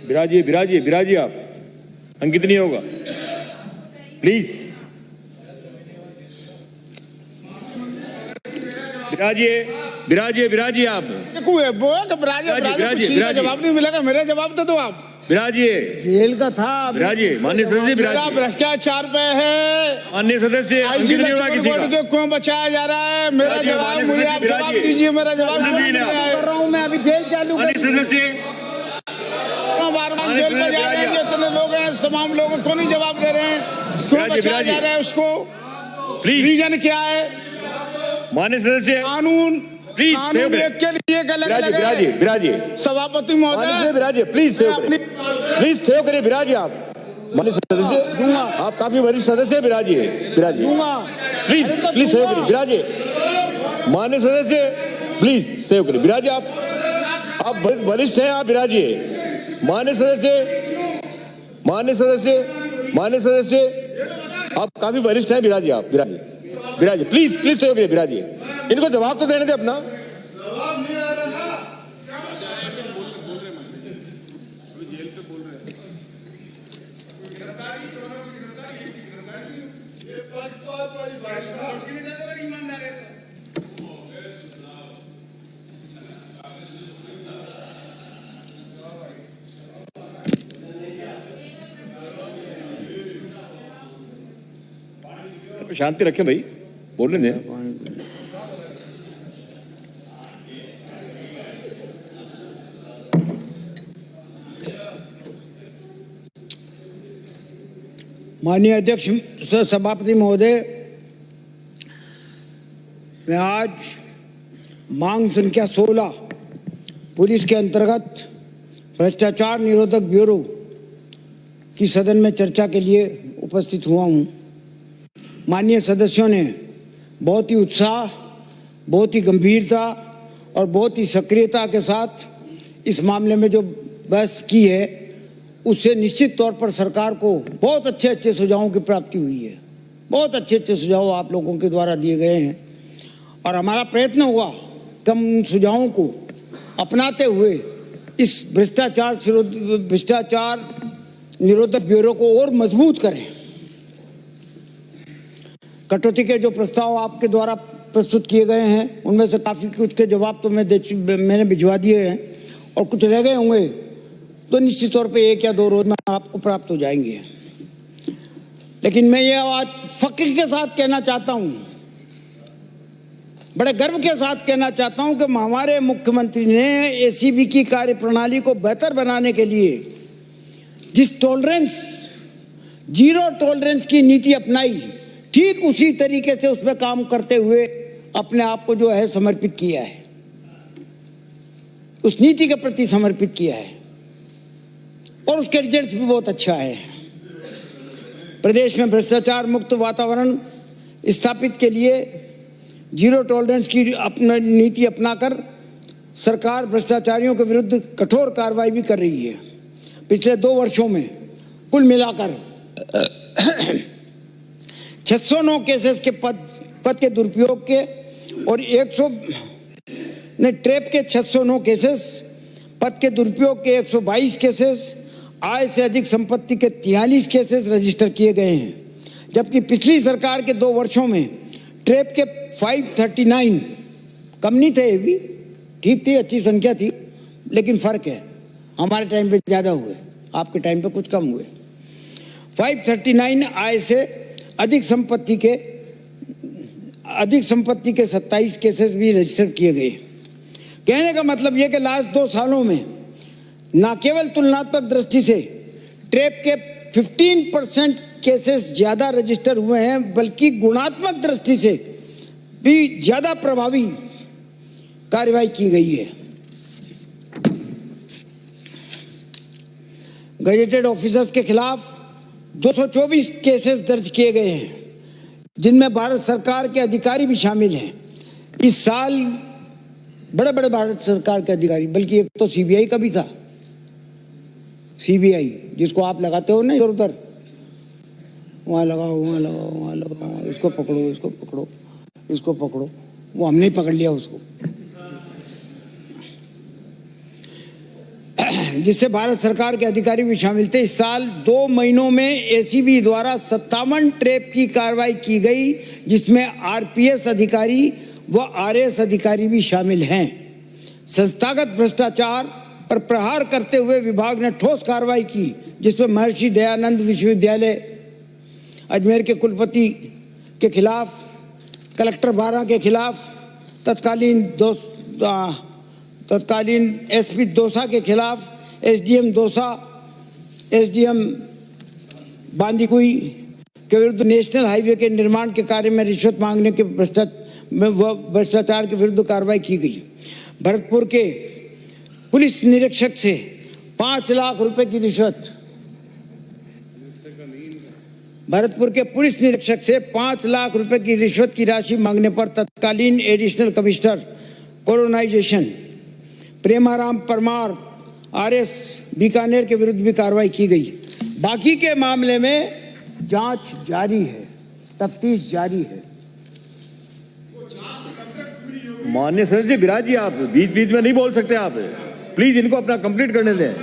विराजिए आप। अंकित नहीं होगा प्लीज। विराजिए आप। जवाब नहीं मिलेगा, मेरा जवाब दो आप। विराजिए। जेल का था। विराजिए माननीय सदस्य। मेरा भ्रष्टाचार पे है माननीय सदस्य। आईजी लक्ष्मण को क्यों बचाया जा रहा है? मेरा जवाब मुझे आप जवाब दीजिए। मेरा जवाब कर रहा हूँ मैं, अभी जेल चालू। माननीय सदस्य बचाए जा रहे हैं? इतने लोग हैं, तमाम लोगों को नहीं जवाब दे रहे हैं, क्यों बचाया जा रहा है उसको? रीजन क्या है? माननीय सदस्य कानून एक के लिए अलग अलग है। विराजिए सभापति महोदय, विराजिए, प्लीज सेव करिए, विराजिए आप। माननीय सदस्य, आप काफी वरिष्ठ सदस्य, विराजिए प्लीज सेव करिए, विराजिए। माननीय सदस्य प्लीज सेव करिए, विराजिए आप वरिष्ठ हैं, आप विराजिए। माननीय सदस्य आप काफी वरिष्ठ हैं, विराजिए आप, विराजिए प्लीज सेव करिए, विराजिए। इनको जवाब तो देने दे अपना। शांति रखें भाई, बोलने दें। माननीय अध्यक्ष सभापति महोदय, मैं आज मांग संख्या 16 पुलिस के अंतर्गत भ्रष्टाचार निरोधक ब्यूरो की सदन में चर्चा के लिए उपस्थित हुआ हूं। माननीय सदस्यों ने बहुत ही उत्साह, बहुत ही गंभीरता और बहुत ही सक्रियता के साथ इस मामले में जो बहस की है, उससे निश्चित तौर पर सरकार को बहुत अच्छे सुझावों की प्राप्ति हुई है। बहुत अच्छे सुझाव आप लोगों के द्वारा दिए गए हैं और हमारा प्रयत्न हुआ कि हम उन सुझावों को अपनाते हुए इस भ्रष्टाचार निरोधक ब्यूरो को और मजबूत करें। कटौती के जो प्रस्ताव आपके द्वारा प्रस्तुत किए गए हैं, उनमें से काफ़ी कुछ के जवाब तो मैंने भिजवा दिए हैं और कुछ रह गए होंगे तो निश्चित तौर पे 1 या 2 रोज में आपको प्राप्त हो जाएंगे। लेकिन मैं ये आज फख्र के साथ कहना चाहता हूँ, बड़े गर्व के साथ कहना चाहता हूँ कि हमारे मुख्यमंत्री ने एसीबी की कार्यप्रणाली को बेहतर बनाने के लिए जिस जीरो टॉलरेंस की नीति अपनाई, ठीक उसी तरीके से उसमें काम करते हुए अपने आप को जो है समर्पित किया है, उस नीति के प्रति समर्पित किया है और उसके रिजल्ट्स भी बहुत अच्छा है। प्रदेश में भ्रष्टाचार मुक्त वातावरण स्थापित के लिए जीरो टॉलरेंस की नीति अपनाकर सरकार भ्रष्टाचारियों के विरुद्ध कठोर कार्रवाई भी कर रही है। पिछले 2 वर्षों में कुल मिलाकर 609 केसेस के पद के दुरुपयोग के और ट्रैप के 609 केसेस, पद के दुरुपयोग के 122 केसेस, आय से अधिक संपत्ति के 43 केसेस रजिस्टर किए गए हैं, जबकि पिछली सरकार के 2 वर्षों में ट्रैप के 539, कम नहीं थे, ये भी ठीक थी, अच्छी संख्या थी, लेकिन फर्क है, हमारे टाइम पे ज़्यादा हुए, आपके टाइम पे कुछ कम हुए। 539 आय से अधिक संपत्ति के 27 केसेस भी रजिस्टर किए गए। कहने का मतलब यह कि लास्ट 2 सालों में न केवल तुलनात्मक दृष्टि से ट्रैप के 15% केसेस ज्यादा रजिस्टर हुए हैं, बल्कि गुणात्मक दृष्टि से भी ज्यादा प्रभावी कार्रवाई की गई है। गजेटेड ऑफिसर्स के खिलाफ 224 केसेस दर्ज किए गए हैं, जिनमें भारत सरकार के अधिकारी भी शामिल हैं। इस साल बड़े भारत सरकार के अधिकारी, बल्कि एक तो सीबीआई का भी था, सीबीआई जिसको आप लगाते हो ना इधर उधर, वहाँ लगाओ, इसको पकड़ो, वो हमने ही पकड़ लिया उसको, जिससे भारत सरकार के अधिकारी भी शामिल थे। इस साल 2 महीनों में एसीबी द्वारा 57 ट्रैप की कार्रवाई की गई, जिसमें आरपीएस अधिकारी व आरएएस अधिकारी भी शामिल हैं। संस्थागत भ्रष्टाचार पर प्रहार करते हुए विभाग ने ठोस कार्रवाई की, जिसमें महर्षि दयानंद विश्वविद्यालय अजमेर के कुलपति के खिलाफ, कलेक्टर 12 के खिलाफ, तत्कालीन एसपी दौसा के खिलाफ, एसडीएम दौसा एसडीएम बांदीकुई के विरुद्ध नेशनल हाईवे के निर्माण के कार्य में रिश्वत मांगने के भ्रष्टाचार के विरुद्ध कार्रवाई की गई। भरतपुर के पुलिस निरीक्षक से 5 लाख रुपए की रिश्वत, भरतपुर के पुलिस निरीक्षक से 5 लाख रुपए की रिश्वत की राशि मांगने पर तत्कालीन additional commissioner colonization Premaram Parmar RS Bikaner के विरुद्ध भी कार्रवाई की गई। बाकी के मामले में जांच जारी है, तफ्तीश जारी है। माननीय सदस्य विराज जी, आप बीच बीच में नहीं बोल सकते। आप प्लीज इनको अपना कंप्लीट करने दें।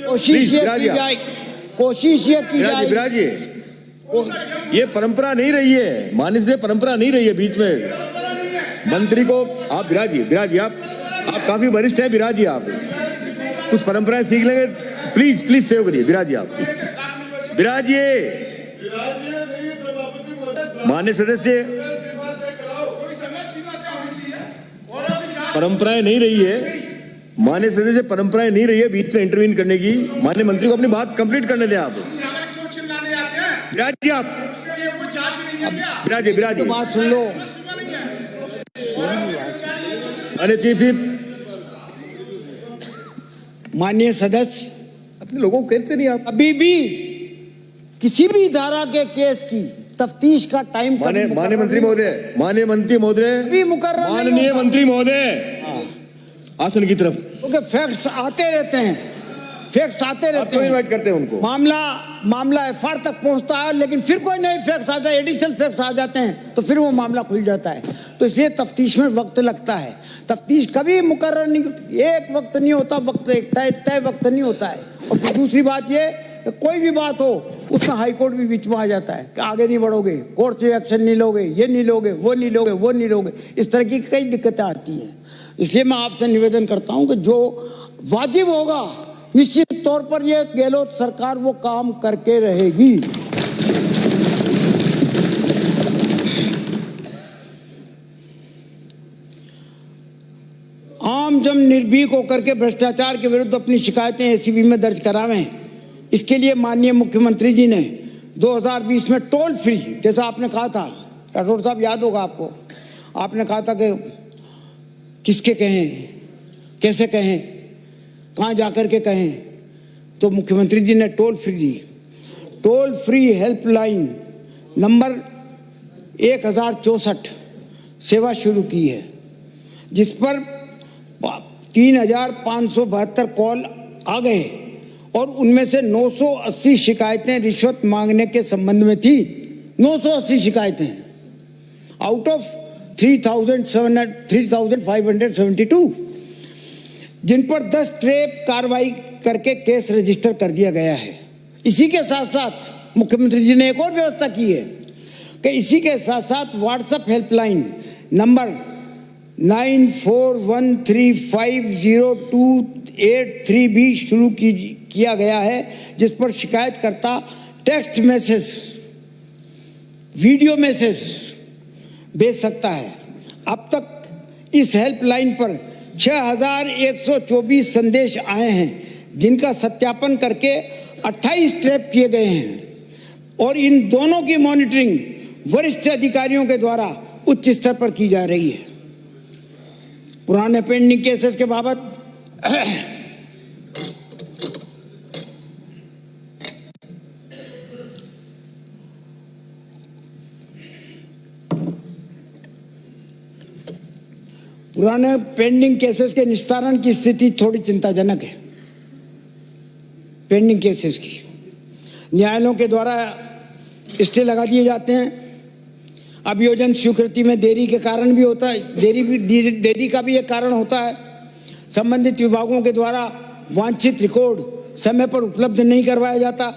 कोशिश ये की जाए, कोशिश ये की जाए। विराज जी, ये परंपरा नहीं रही है, माननीय सदस्य, परंपरा नहीं रही है बीच में मंत्री को। आप विराज जी, आप काफी वरिष्ठ हैं विराज जी, आप कुछ परंपराएं सीख लेंगे। प्लीज सेव करिए विराज जी। आप विराज जी, माननीय सदस्य, परंपराएं नहीं रही है, माननीय सदस्य, परंपराएं नहीं रही है बीच में इंटरवीन करने की। माननीय मंत्री को अपनी बात कंप्लीट करने दें। आप विराज जी, आप विराज जी बात सुन लो। माननीय चीफ व्हिप, माननीय सदस्य, अपने लोगों को कहते नहीं आप। अभी भी किसी भी धारा के केस की तफ्तीश का टाइम माननीय मंत्री महोदय, माननीय मंत्री महोदय, माननीय मंत्री महोदय, आसन की तरफ, क्योंकि फैक्ट्स आते रहते हैं, फैक्ट्स आते रहते हैं, इनवाइट करते हैं उनको। मामला एफआईआर तक पहुंचता है, लेकिन फिर कोई नए फैक्ट्स आ जाए, एडिशनल फैक्ट्स आ जाते हैं, तो फिर वो मामला खुल जाता है। तो इसलिए तफ्तीश में वक्त लगता है। तफ्तीश कभी मुकर्रर नहीं, एक वक्त नहीं होता, वक्त एक तय वक्त नहीं होता है। और फिर दूसरी बात ये, कोई भी बात हो उसमें हाई कोर्ट भी बीच में आ जाता है कि आगे नहीं बढ़ोगे, कोर्ट से एक्शन नहीं लोगे, ये नहीं लोगे, वो नहीं लोगे, वो नहीं लोगे, इस तरह की कई दिक्कतें आती हैं। इसलिए मैं आपसे निवेदन करता हूं कि जो वाजिब होगा निश्चित तौर पर ये गहलोत सरकार वो काम करके रहेगी। आम जन निर्भीक होकर के भ्रष्टाचार के विरुद्ध अपनी शिकायतें एसीबी में दर्ज करावें। इसके लिए माननीय मुख्यमंत्री जी ने 2020 में टोल फ्री, जैसा आपने कहा था, राठौर साहब याद होगा आपको, आपने कहा था कि किसके कहें, कैसे कहें, कहाँ जाकर के कहें, तो मुख्यमंत्री जी ने टोल फ्री दी। टोल फ्री हेल्पलाइन नंबर 1064 सेवा शुरू की है, जिस पर 3572 कॉल आ गए और उनमें से 980 शिकायतें रिश्वत मांगने के संबंध में थी। 980 शिकायतें आउट ऑफ 3572, जिन पर 10 ट्रेप कार्रवाई करके केस रजिस्टर कर दिया गया है। इसी के साथ साथ मुख्यमंत्री जी ने एक और व्यवस्था की है कि इसी के साथ साथ व्हाट्सएप हेल्पलाइन नंबर 94135028 भी शुरू किया गया है, जिस पर शिकायतकर्ता टेक्स्ट मैसेज, वीडियो मैसेज भेज सकता है। अब तक इस हेल्पलाइन पर 6124 संदेश आए हैं, जिनका सत्यापन करके 28 ट्रैप किए गए हैं और इन दोनों की मॉनिटरिंग वरिष्ठ अधिकारियों के द्वारा उच्च स्तर पर की जा रही है। पुराने पेंडिंग केसेस के बाबत पुराने पेंडिंग केसेस के निस्तारण की स्थिति थोड़ी चिंताजनक है। पेंडिंग केसेस की न्यायालयों के द्वारा स्टे लगा दिए जाते हैं। अभियोजन स्वीकृति में देरी के कारण भी होता है, देरी का भी एक कारण होता है। संबंधित विभागों के द्वारा वांछित रिकॉर्ड समय पर उपलब्ध नहीं करवाया जाता।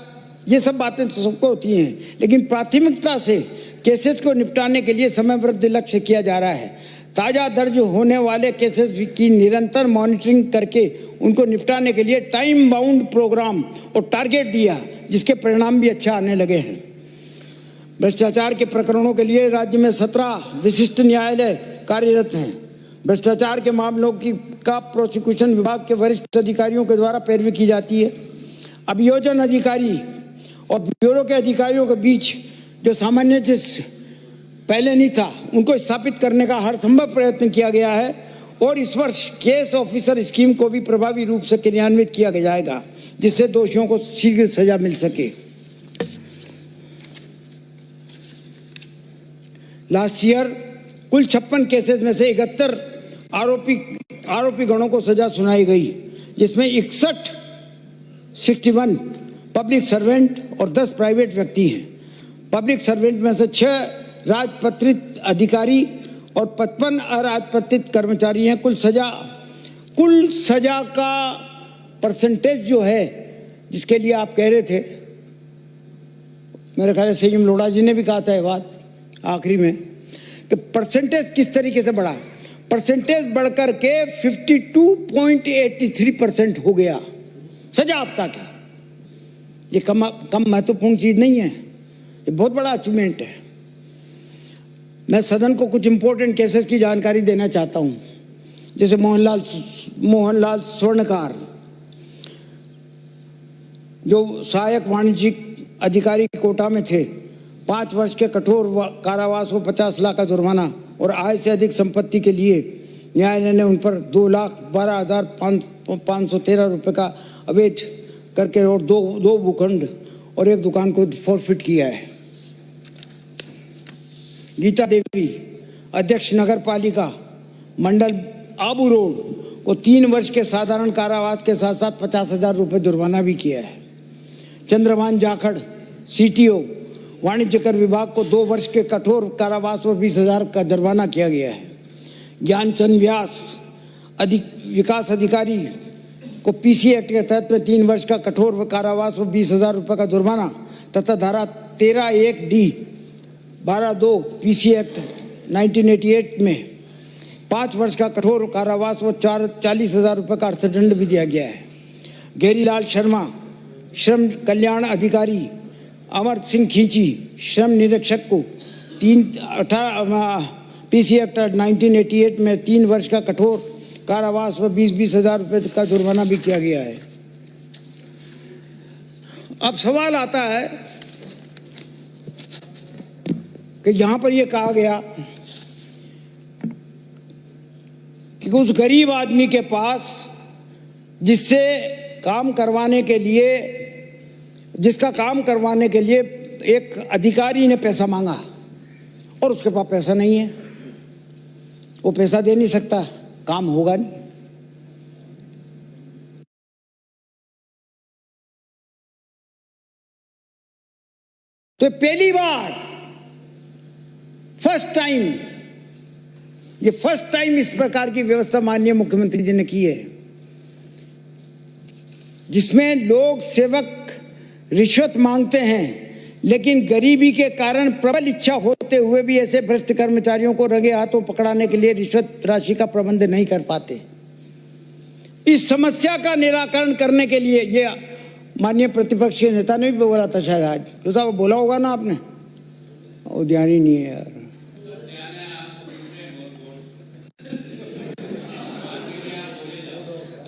ये सब बातें सबको होती हैं, लेकिन प्राथमिकता से केसेस को निपटाने के लिए समयबद्ध लक्ष्य किया जा रहा है। ताज़ा दर्ज होने वाले केसेस की निरंतर मॉनिटरिंग करके उनको निपटाने के लिए टाइम बाउंड प्रोग्राम और टारगेट दिया, जिसके परिणाम भी अच्छा आने लगे हैं। भ्रष्टाचार के प्रकरणों के लिए राज्य में 17 विशिष्ट न्यायालय कार्यरत हैं। भ्रष्टाचार के मामलों का प्रोसिक्यूशन विभाग के वरिष्ठ अधिकारियों के द्वारा पैरवी की जाती है। अभियोजन अधिकारी और ब्यूरो के अधिकारियों के बीच जो सामंजस्य पहले नहीं था, उनको स्थापित करने का हर संभव प्रयत्न किया गया है और इस वर्ष केस ऑफिसर स्कीम को भी प्रभावी रूप से क्रियान्वित किया जाएगा, जिससे दोषियों को शीघ्र सजा मिल सके। लास्ट ईयर कुल 56 केसेस में से 71 आरोपी गणों को सजा सुनाई गई, जिसमें 61 पब्लिक सर्वेंट और 10 प्राइवेट व्यक्ति हैं। पब्लिक सर्वेंट में से 6 राजपत्रित अधिकारी और 55 अराजपत्रित कर्मचारी हैं। कुल सजा का परसेंटेज जो है, जिसके लिए आप कह रहे थे, मेरे ख्याल से लोढ़ा जी ने भी कहा था ये बात आखिरी में, कि परसेंटेज किस तरीके से बढ़ा। परसेंटेज बढ़कर के 52.83% हो गया सजा हफ्ता का। ये कम महत्वपूर्ण चीज नहीं है, ये बहुत बड़ा अचीवमेंट है। मैं सदन को कुछ इंपॉर्टेंट केसेस की जानकारी देना चाहता हूं, जैसे मोहनलाल स्वर्णकार, जो सहायक वाणिज्यिक अधिकारी कोटा में थे। 5 वर्ष के कठोर कारावास व 50 लाख का जुर्माना और आय से अधिक संपत्ति के लिए न्यायालय ने उन पर 2,12,513 रुपये का अवैध करके और दो भूखंड और एक दुकान को फॉरफिट किया है। गीता देवी, अध्यक्ष नगर पालिका मंडल आबू रोड, को 3 वर्ष के साधारण कारावास के साथ साथ 50,000 रुपये जुर्माना भी किया है। चंद्रभान जाखड़, CTO, वाणिज्य कर विभाग को 2 वर्ष के कठोर कारावास और 20,000 का जुर्माना किया गया है। ज्ञानचंद व्यास, विकास अधिकारी, को PC एक्ट के तहत में 3 वर्ष का कठोर कारावास और 20,000 रुपये का जुर्माना तथा धारा 13(1)D 12(2) PC एक्ट 1988 में 5 वर्ष का कठोर कारावास और 40,000 रुपये का अर्थदंड भी दिया गया है। गैरीलाल शर्मा, श्रम कल्याण अधिकारी, अमर सिंह खींची, श्रम निरीक्षक, को PC एक्ट 1988 में 3 वर्ष का कठोर कारावास व 20,000 रुपये का जुर्माना भी किया गया है। अब सवाल आता है कि यहां पर यह कहा गया कि उस गरीब आदमी के पास जिसका काम करवाने के लिए एक अधिकारी ने पैसा मांगा और उसके पास पैसा नहीं है, वो पैसा दे नहीं सकता, काम होगा नहीं। तो पहली बार फर्स्ट टाइम इस प्रकार की व्यवस्था माननीय मुख्यमंत्री जी ने की है, जिसमें लोग सेवक रिश्वत मांगते हैं, लेकिन गरीबी के कारण प्रबल इच्छा होते हुए भी ऐसे भ्रष्ट कर्मचारियों को रंगे हाथों पकड़ाने के लिए रिश्वत राशि का प्रबंध नहीं कर पाते। इस समस्या का निराकरण करने के लिए ये माननीय प्रतिपक्ष के नेता ने भी बोला था, शायद आज तो साहब बोला होगा ना आपने, वो ध्यान ही नहीं है यार।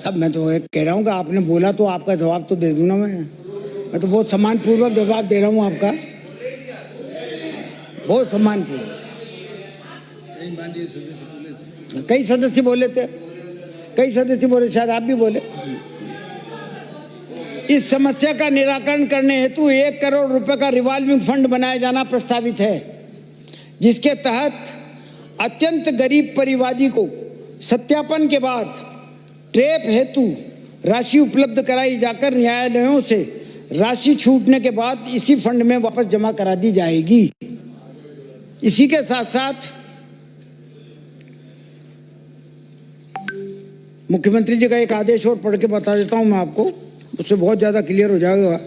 सब मैं तो कह रहा हूँ कि आपने बोला तो आपका जवाब तो दे दूँ ना। मैं तो बहुत सम्मानपूर्वक जवाब दे रहा हूँ आपका, बहुत सम्मानपूर्वक। कई सदस्य बोले थे, शायद आप भी बोले। इस समस्या का निराकरण करने हेतु 1 करोड़ रुपए का रिवॉल्विंग फंड बनाया जाना प्रस्तावित है, जिसके तहत अत्यंत गरीब परिवादी को सत्यापन के बाद ट्रेप हेतु राशि उपलब्ध कराई जाकर न्यायालयों से राशि छूटने के बाद इसी फंड में वापस जमा करा दी जाएगी। इसी के साथ साथ मुख्यमंत्री जी का एक आदेश और पढ़ के बता देता हूं मैं आपको, उससे बहुत ज्यादा क्लियर हो जाएगा।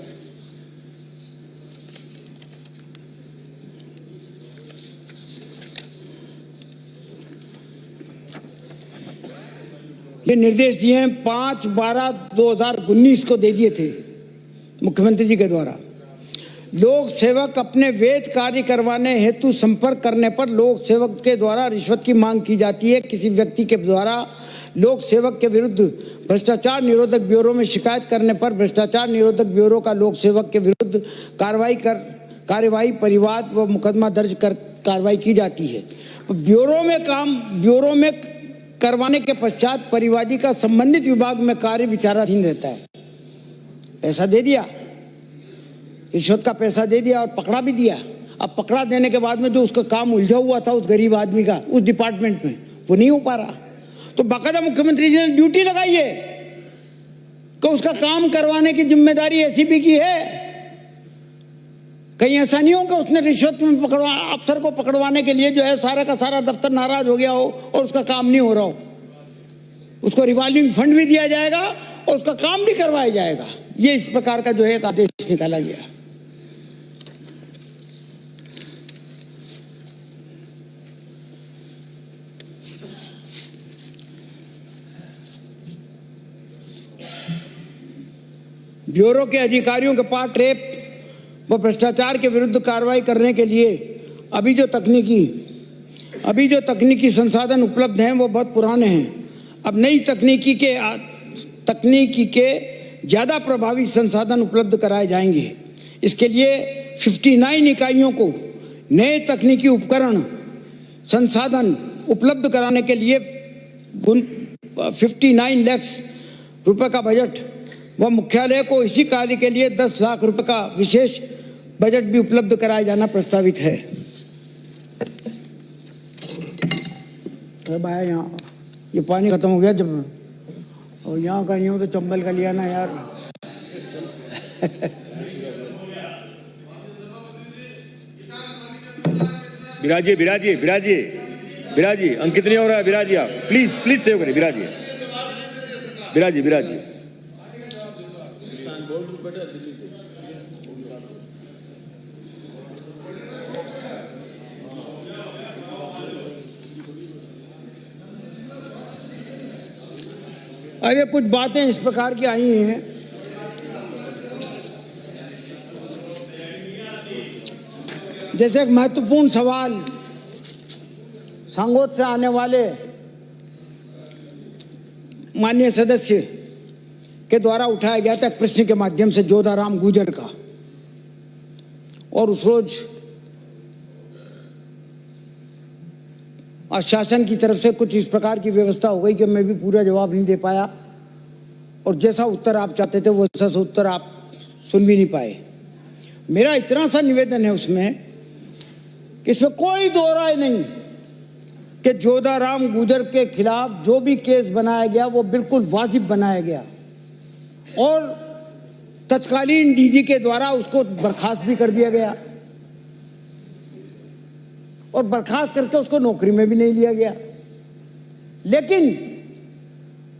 ये निर्देश दिए हैं 5/12/2019 को दे दिए थे मुख्यमंत्री जी के द्वारा। लोक सेवक अपने वैध कार्य करवाने हेतु संपर्क करने पर लोक सेवक के द्वारा रिश्वत की मांग की जाती है। किसी व्यक्ति के द्वारा लोक सेवक के विरुद्ध भ्रष्टाचार निरोधक ब्यूरो में शिकायत करने पर भ्रष्टाचार निरोधक ब्यूरो का लोक सेवक के विरुद्ध कार्यवाही परिवाद व मुकदमा दर्ज कर कार्रवाई की जाती है। ब्यूरो में करवाने के पश्चात परिवादी का संबंधित विभाग में कार्य विचाराधीन रहता है। पैसा दे दिया, रिश्वत का पैसा दे दिया और पकड़ा भी दिया। अब पकड़ा देने के बाद में जो उसका काम उलझा हुआ था उस गरीब आदमी का उस डिपार्टमेंट में, वो नहीं हो पा रहा, तो बाकायदा मुख्यमंत्री जी ने ड्यूटी लगाई है कि उसका काम करवाने की जिम्मेदारी एसीबी की है। कहीं ऐसा नहीं हो कि उसने रिश्वत में अफसर को पकड़वाने के लिए जो है सारा का सारा दफ्तर नाराज हो गया हो और उसका काम नहीं हो रहा हो। उसको रिवॉल्विंग फंड भी दिया जाएगा और उसका काम भी करवाया जाएगा। ये इस प्रकार का जो है एक आदेश निकाला गया। ब्यूरो के अधिकारियों के पास रेप व भ्रष्टाचार के विरुद्ध कार्रवाई करने के लिए अभी जो तकनीकी संसाधन उपलब्ध हैं वो बहुत पुराने हैं। अब नई तकनीकी के ज़्यादा प्रभावी संसाधन उपलब्ध कराए जाएंगे। इसके लिए 59 इकाइयों को नए तकनीकी उपकरण संसाधन उपलब्ध कराने के लिए 59 लाख रुपए का बजट व मुख्यालय को इसी कार्य के लिए 10 लाख रुपए का विशेष बजट भी उपलब्ध कराया जाना प्रस्तावित है। भाई यहाँ ये पानी खत्म हो गया जब, और यहाँ का यूँ तो चंबल का लिया ना यार। बिराजी अंकित नहीं हो रहा है। बिराजी आप प्लीज सेव करिए। बिराजी अब ये कुछ बातें इस प्रकार की आई हैं जैसे एक महत्वपूर्ण सवाल सांगोद से आने वाले माननीय सदस्य के द्वारा उठाया गया था प्रश्न के माध्यम से जोधाराम गुर्जर का, और उस रोज शासन की तरफ से कुछ इस प्रकार की व्यवस्था हो गई कि मैं भी पूरा जवाब नहीं दे पाया, और जैसा उत्तर आप चाहते थे वैसा उत्तर आप सुन भी नहीं पाए। मेरा इतना सा निवेदन है उसमें कि इसमें कोई दो राय नहीं कि जोधाराम गुर्जर के खिलाफ जो भी केस बनाया गया वो बिल्कुल वाजिब बनाया गया, और तत्कालीन डीजी के द्वारा उसको बर्खास्त भी कर दिया गया, और बर्खास्त करके उसको नौकरी में भी नहीं लिया गया। लेकिन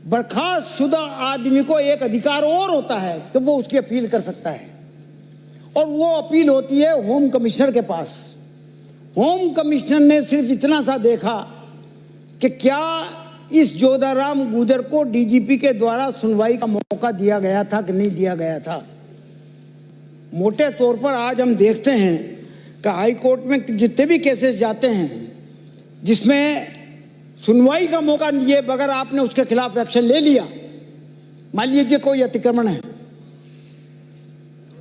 बर्खास्त शुदा आदमी को एक अधिकार और होता है कि वो उसकी अपील कर सकता है, और वो अपील होती है होम कमिश्नर के पास। होम कमिश्नर ने सिर्फ इतना सा देखा कि क्या इस जोधाराम गुर्जर को डीजीपी के द्वारा सुनवाई का मौका दिया गया था कि नहीं दिया गया था। मोटे तौर पर आज हम देखते हैं कि हाई कोर्ट में जितने भी केसेस जाते हैं जिसमें सुनवाई का मौका दिए बगैर आपने उसके खिलाफ एक्शन ले लिया, मान लीजिए कोई अतिक्रमण है,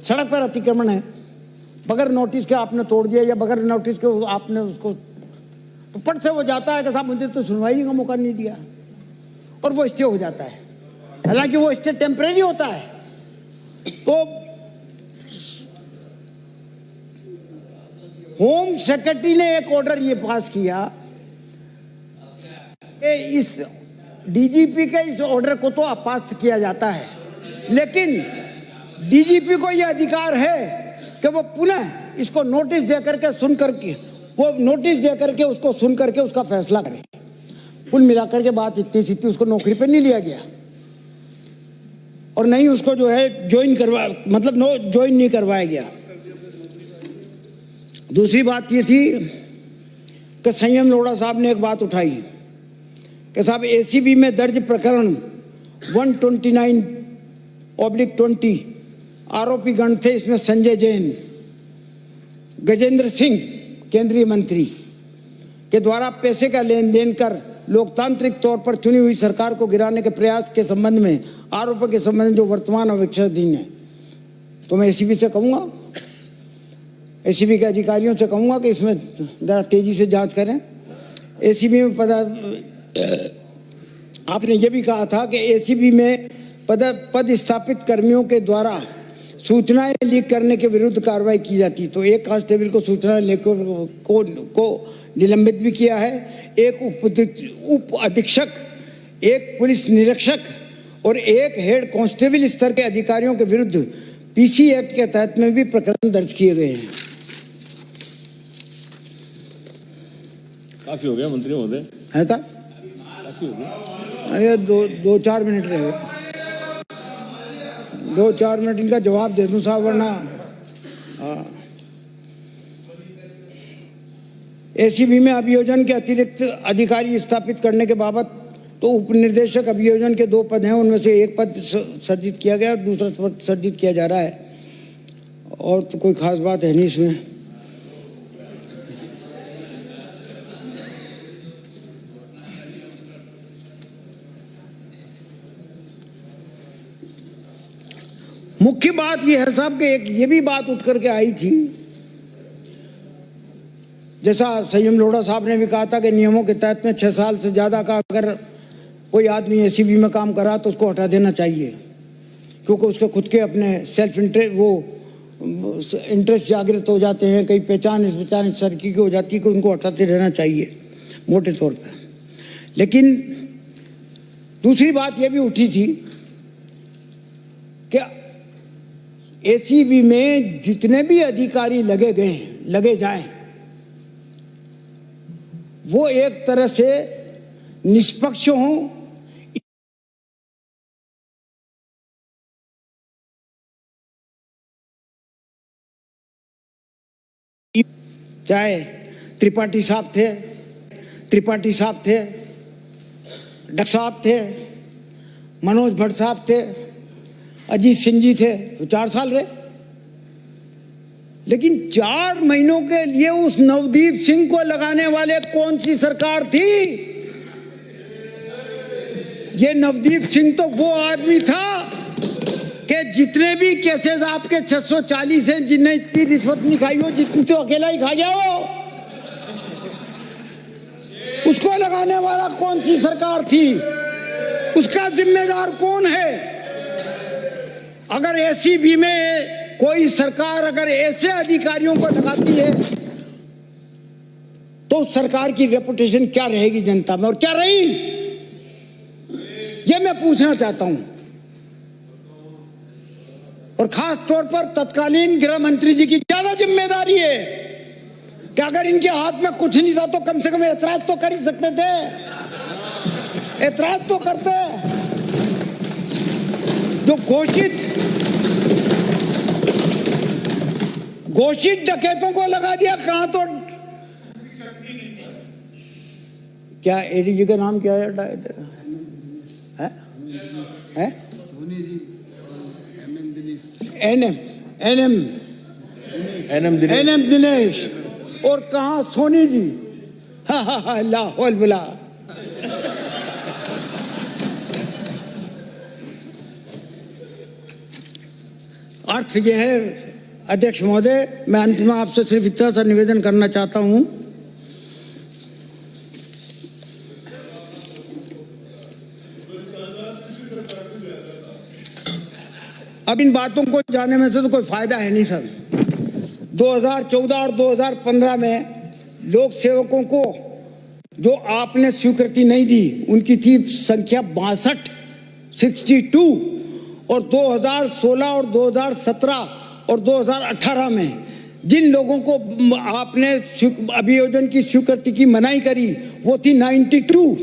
सड़क पर अतिक्रमण है, बगैर नोटिस के आपने तोड़ दिया या बगैर नोटिस के आपने उसको, तो पट से वो जाता है कि साहब मुझे तो सुनवाई का मौका नहीं दिया, और वो स्टे हो जाता है। हालांकि वो स्टे टेम्परेरी होता है। तो होम सेक्रेटरी ने एक ऑर्डर ये पास किया कि इस डीजीपी के इस ऑर्डर को तो अपास्त किया जाता है, लेकिन डीजीपी को यह अधिकार है कि वो पुनः इसको नोटिस दे करके सुन करके उसको सुन करके उसका फैसला करे। कुल मिलाकर के बात इतनी सी थी, उसको नौकरी पर नहीं लिया गया और नहीं उसको जो है ज्वाइन नहीं करवाया गया। दूसरी बात ये थी कि संयम लोढ़ा साहब ने एक बात उठाई कि साहब एसीबी में दर्ज प्रकरण 129/20 आरोपी गण थे। इसमें संजय जैन, गजेंद्र सिंह केंद्रीय मंत्री के द्वारा पैसे का लेन देन कर लोकतांत्रिक तौर पर चुनी हुई सरकार को गिराने के प्रयास के संबंध में आरोपों के संबंध में जो वर्तमान अविश्वसनीय है, तो मैं एसीबी से कहूँगा, एसीबी के अधिकारियों से कहूँगा कि इसमें ज़रा तेजी से जांच करें। एसीबी में आपने ये भी कहा था कि एसीबी में पद स्थापित कर्मियों के द्वारा सूचनाएं लीक करने के विरुद्ध कार्रवाई की जाती, तो एक कांस्टेबल को सूचना लेकर को निलंबित भी किया है, एक उप अधीक्षक, एक पुलिस निरीक्षक और एक हेड कांस्टेबल स्तर के अधिकारियों के विरुद्ध पीसी एक्ट के तहत में भी प्रकरण दर्ज किए गए हैं। काफी हो गया मंत्री महोदय, है था? काफी हो गया, ये दो चार मिनट रह गए, 2-4 मिनट इनका जवाब दे दूं साहब, वरना एसीबी में अभियोजन के अतिरिक्त अधिकारी स्थापित करने के बाबत तो उप निर्देशक अभियोजन के 2 पद हैं, उनमें से एक पद सर्जित किया गया, दूसरा पद सर्जित किया जा रहा है, और तो कोई खास बात है नहीं इसमें। मुख्य बात यह है साहब कि एक ये भी बात उठ करके आई थी, जैसा संयम लोढ़ा साहब ने भी कहा था कि नियमों के तहत में 6 साल से ज़्यादा का अगर कोई आदमी एसीबी में काम करा तो उसको हटा देना चाहिए, क्योंकि उसके खुद के अपने सेल्फ इंटरेस्ट जागृत हो जाते हैं, कई पहचान इस तरह की हो जाती है कि उनको हटाते रहना चाहिए मोटे तौर पर। लेकिन दूसरी बात यह भी उठी थी कि एसीबी में जितने भी अधिकारी लगे जाएं, वो एक तरह से निष्पक्ष हों, चाहे त्रिपाठी साहब थे, डक साहब थे, मनोज भट्ट साहब थे, अजीत सिंह जी थे, तो 4 साल रहे। लेकिन 4 महीनों के लिए उस नवदीप सिंह को लगाने वाले कौन सी सरकार थी? ये नवदीप सिंह तो वो आदमी था कि जितने भी केसेस आपके 640 हैं, जिन्हें इतनी रिश्वत नहीं खाई हो, जितनी तो अकेला ही खा गया हो, उसको लगाने वाला कौन सी सरकार थी? उसका जिम्मेदार कौन है? अगर एसीबी में कोई सरकार अगर ऐसे अधिकारियों को लगाती है तो उस सरकार की रेपुटेशन क्या रहेगी जनता में, और क्या रही, यह मैं पूछना चाहता हूं। और खास तौर पर तत्कालीन गृह मंत्री जी की ज्यादा जिम्मेदारी है कि अगर इनके हाथ में कुछ नहीं था तो कम से कम ऐतराज तो कर ही सकते थे, ऐतराज तो करते। जो घोषित डकैतों को लगा दिया, कहां तो क्या एडीजी का नाम क्या है? एनएम दिनेश, और कहां सोनी जी, लाहौल बुला। अर्थ यह है अध्यक्ष महोदय, मैं अंत में आपसे सिर्फ इतना सा निवेदन करना चाहता हूं, अब इन बातों को जानने में से तो कोई फायदा है नहीं सर। 2014 और 2015 में लोक सेवकों को जो आपने स्वीकृति नहीं दी, उनकी थी संख्या 62, और 2016 और 2017 और 2018 में जिन लोगों को आपने अभियोजन की स्वीकृति की मनाही करी वो थी 92।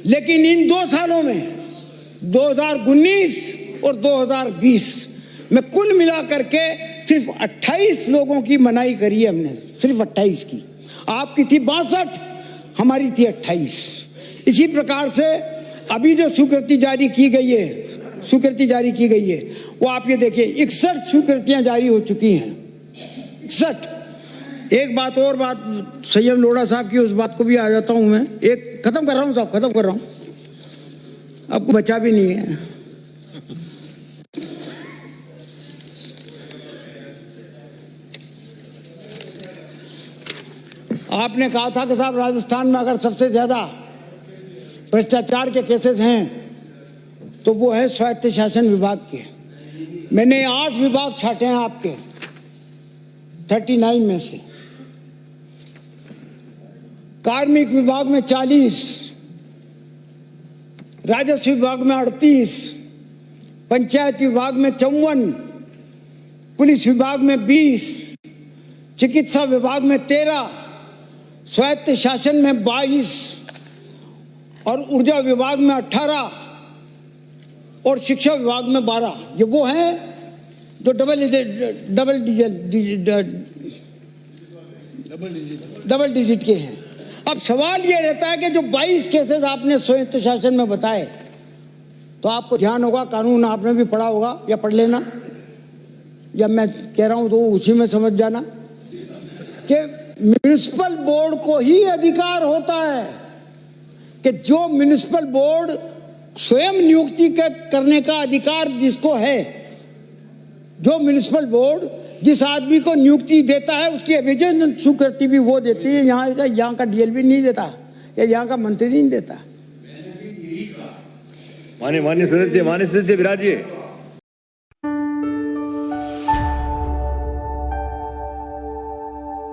लेकिन इन 2 सालों में 2019 और 2020 में कुल मिलाकर के सिर्फ 28 लोगों की मनाही करी है हमने, सिर्फ 28 की। आपकी थी 62, हमारी थी 28। इसी प्रकार से अभी जो स्वीकृति जारी की गई है वो आप ये देखिए 61 स्वीकृतियां जारी हो चुकी हैं, 61। एक बात और बात संयम लोढ़ा साहब की, उस बात को भी आ जाता हूं मैं। एक खत्म कर रहा हूं साहब, खत्म कर रहा हूं, आपको बचा भी नहीं है। आपने कहा था कि साहब राजस्थान में अगर सबसे ज्यादा भ्रष्टाचार के केसेस हैं तो वो है स्वायत्त शासन विभाग के। मैंने 8 विभाग छाटे हैं आपके 39 में से। कार्मिक विभाग में 40, राजस्व विभाग में 38, पंचायत विभाग में 54, पुलिस विभाग में 20, चिकित्सा विभाग में 13, स्वायत्त शासन में 22 और ऊर्जा विभाग में 18 और शिक्षा विभाग में 12। ये वो हैं जो डबल डिजिट के हैं। अब सवाल ये रहता है कि जो 22 केसेस आपने स्वायत्त शासन में बताए, तो आपको ध्यान होगा, कानून आपने भी पढ़ा होगा या पढ़ लेना, या मैं कह रहा हूं तो उसी में समझ जाना कि म्युनिसिपल बोर्ड को ही अधिकार होता है कि जो म्युनिसिपल बोर्ड स्वयं नियुक्ति करने का अधिकार जिसको है, जो म्युनिसिपल बोर्ड जिस आदमी को नियुक्ति देता है उसकी अभियोजन स्वीकृति भी वो देती है। यहाँ का डीएलबी नहीं देता या यहाँ का मंत्री नहीं देता। माननीय सदस्य विराजिए।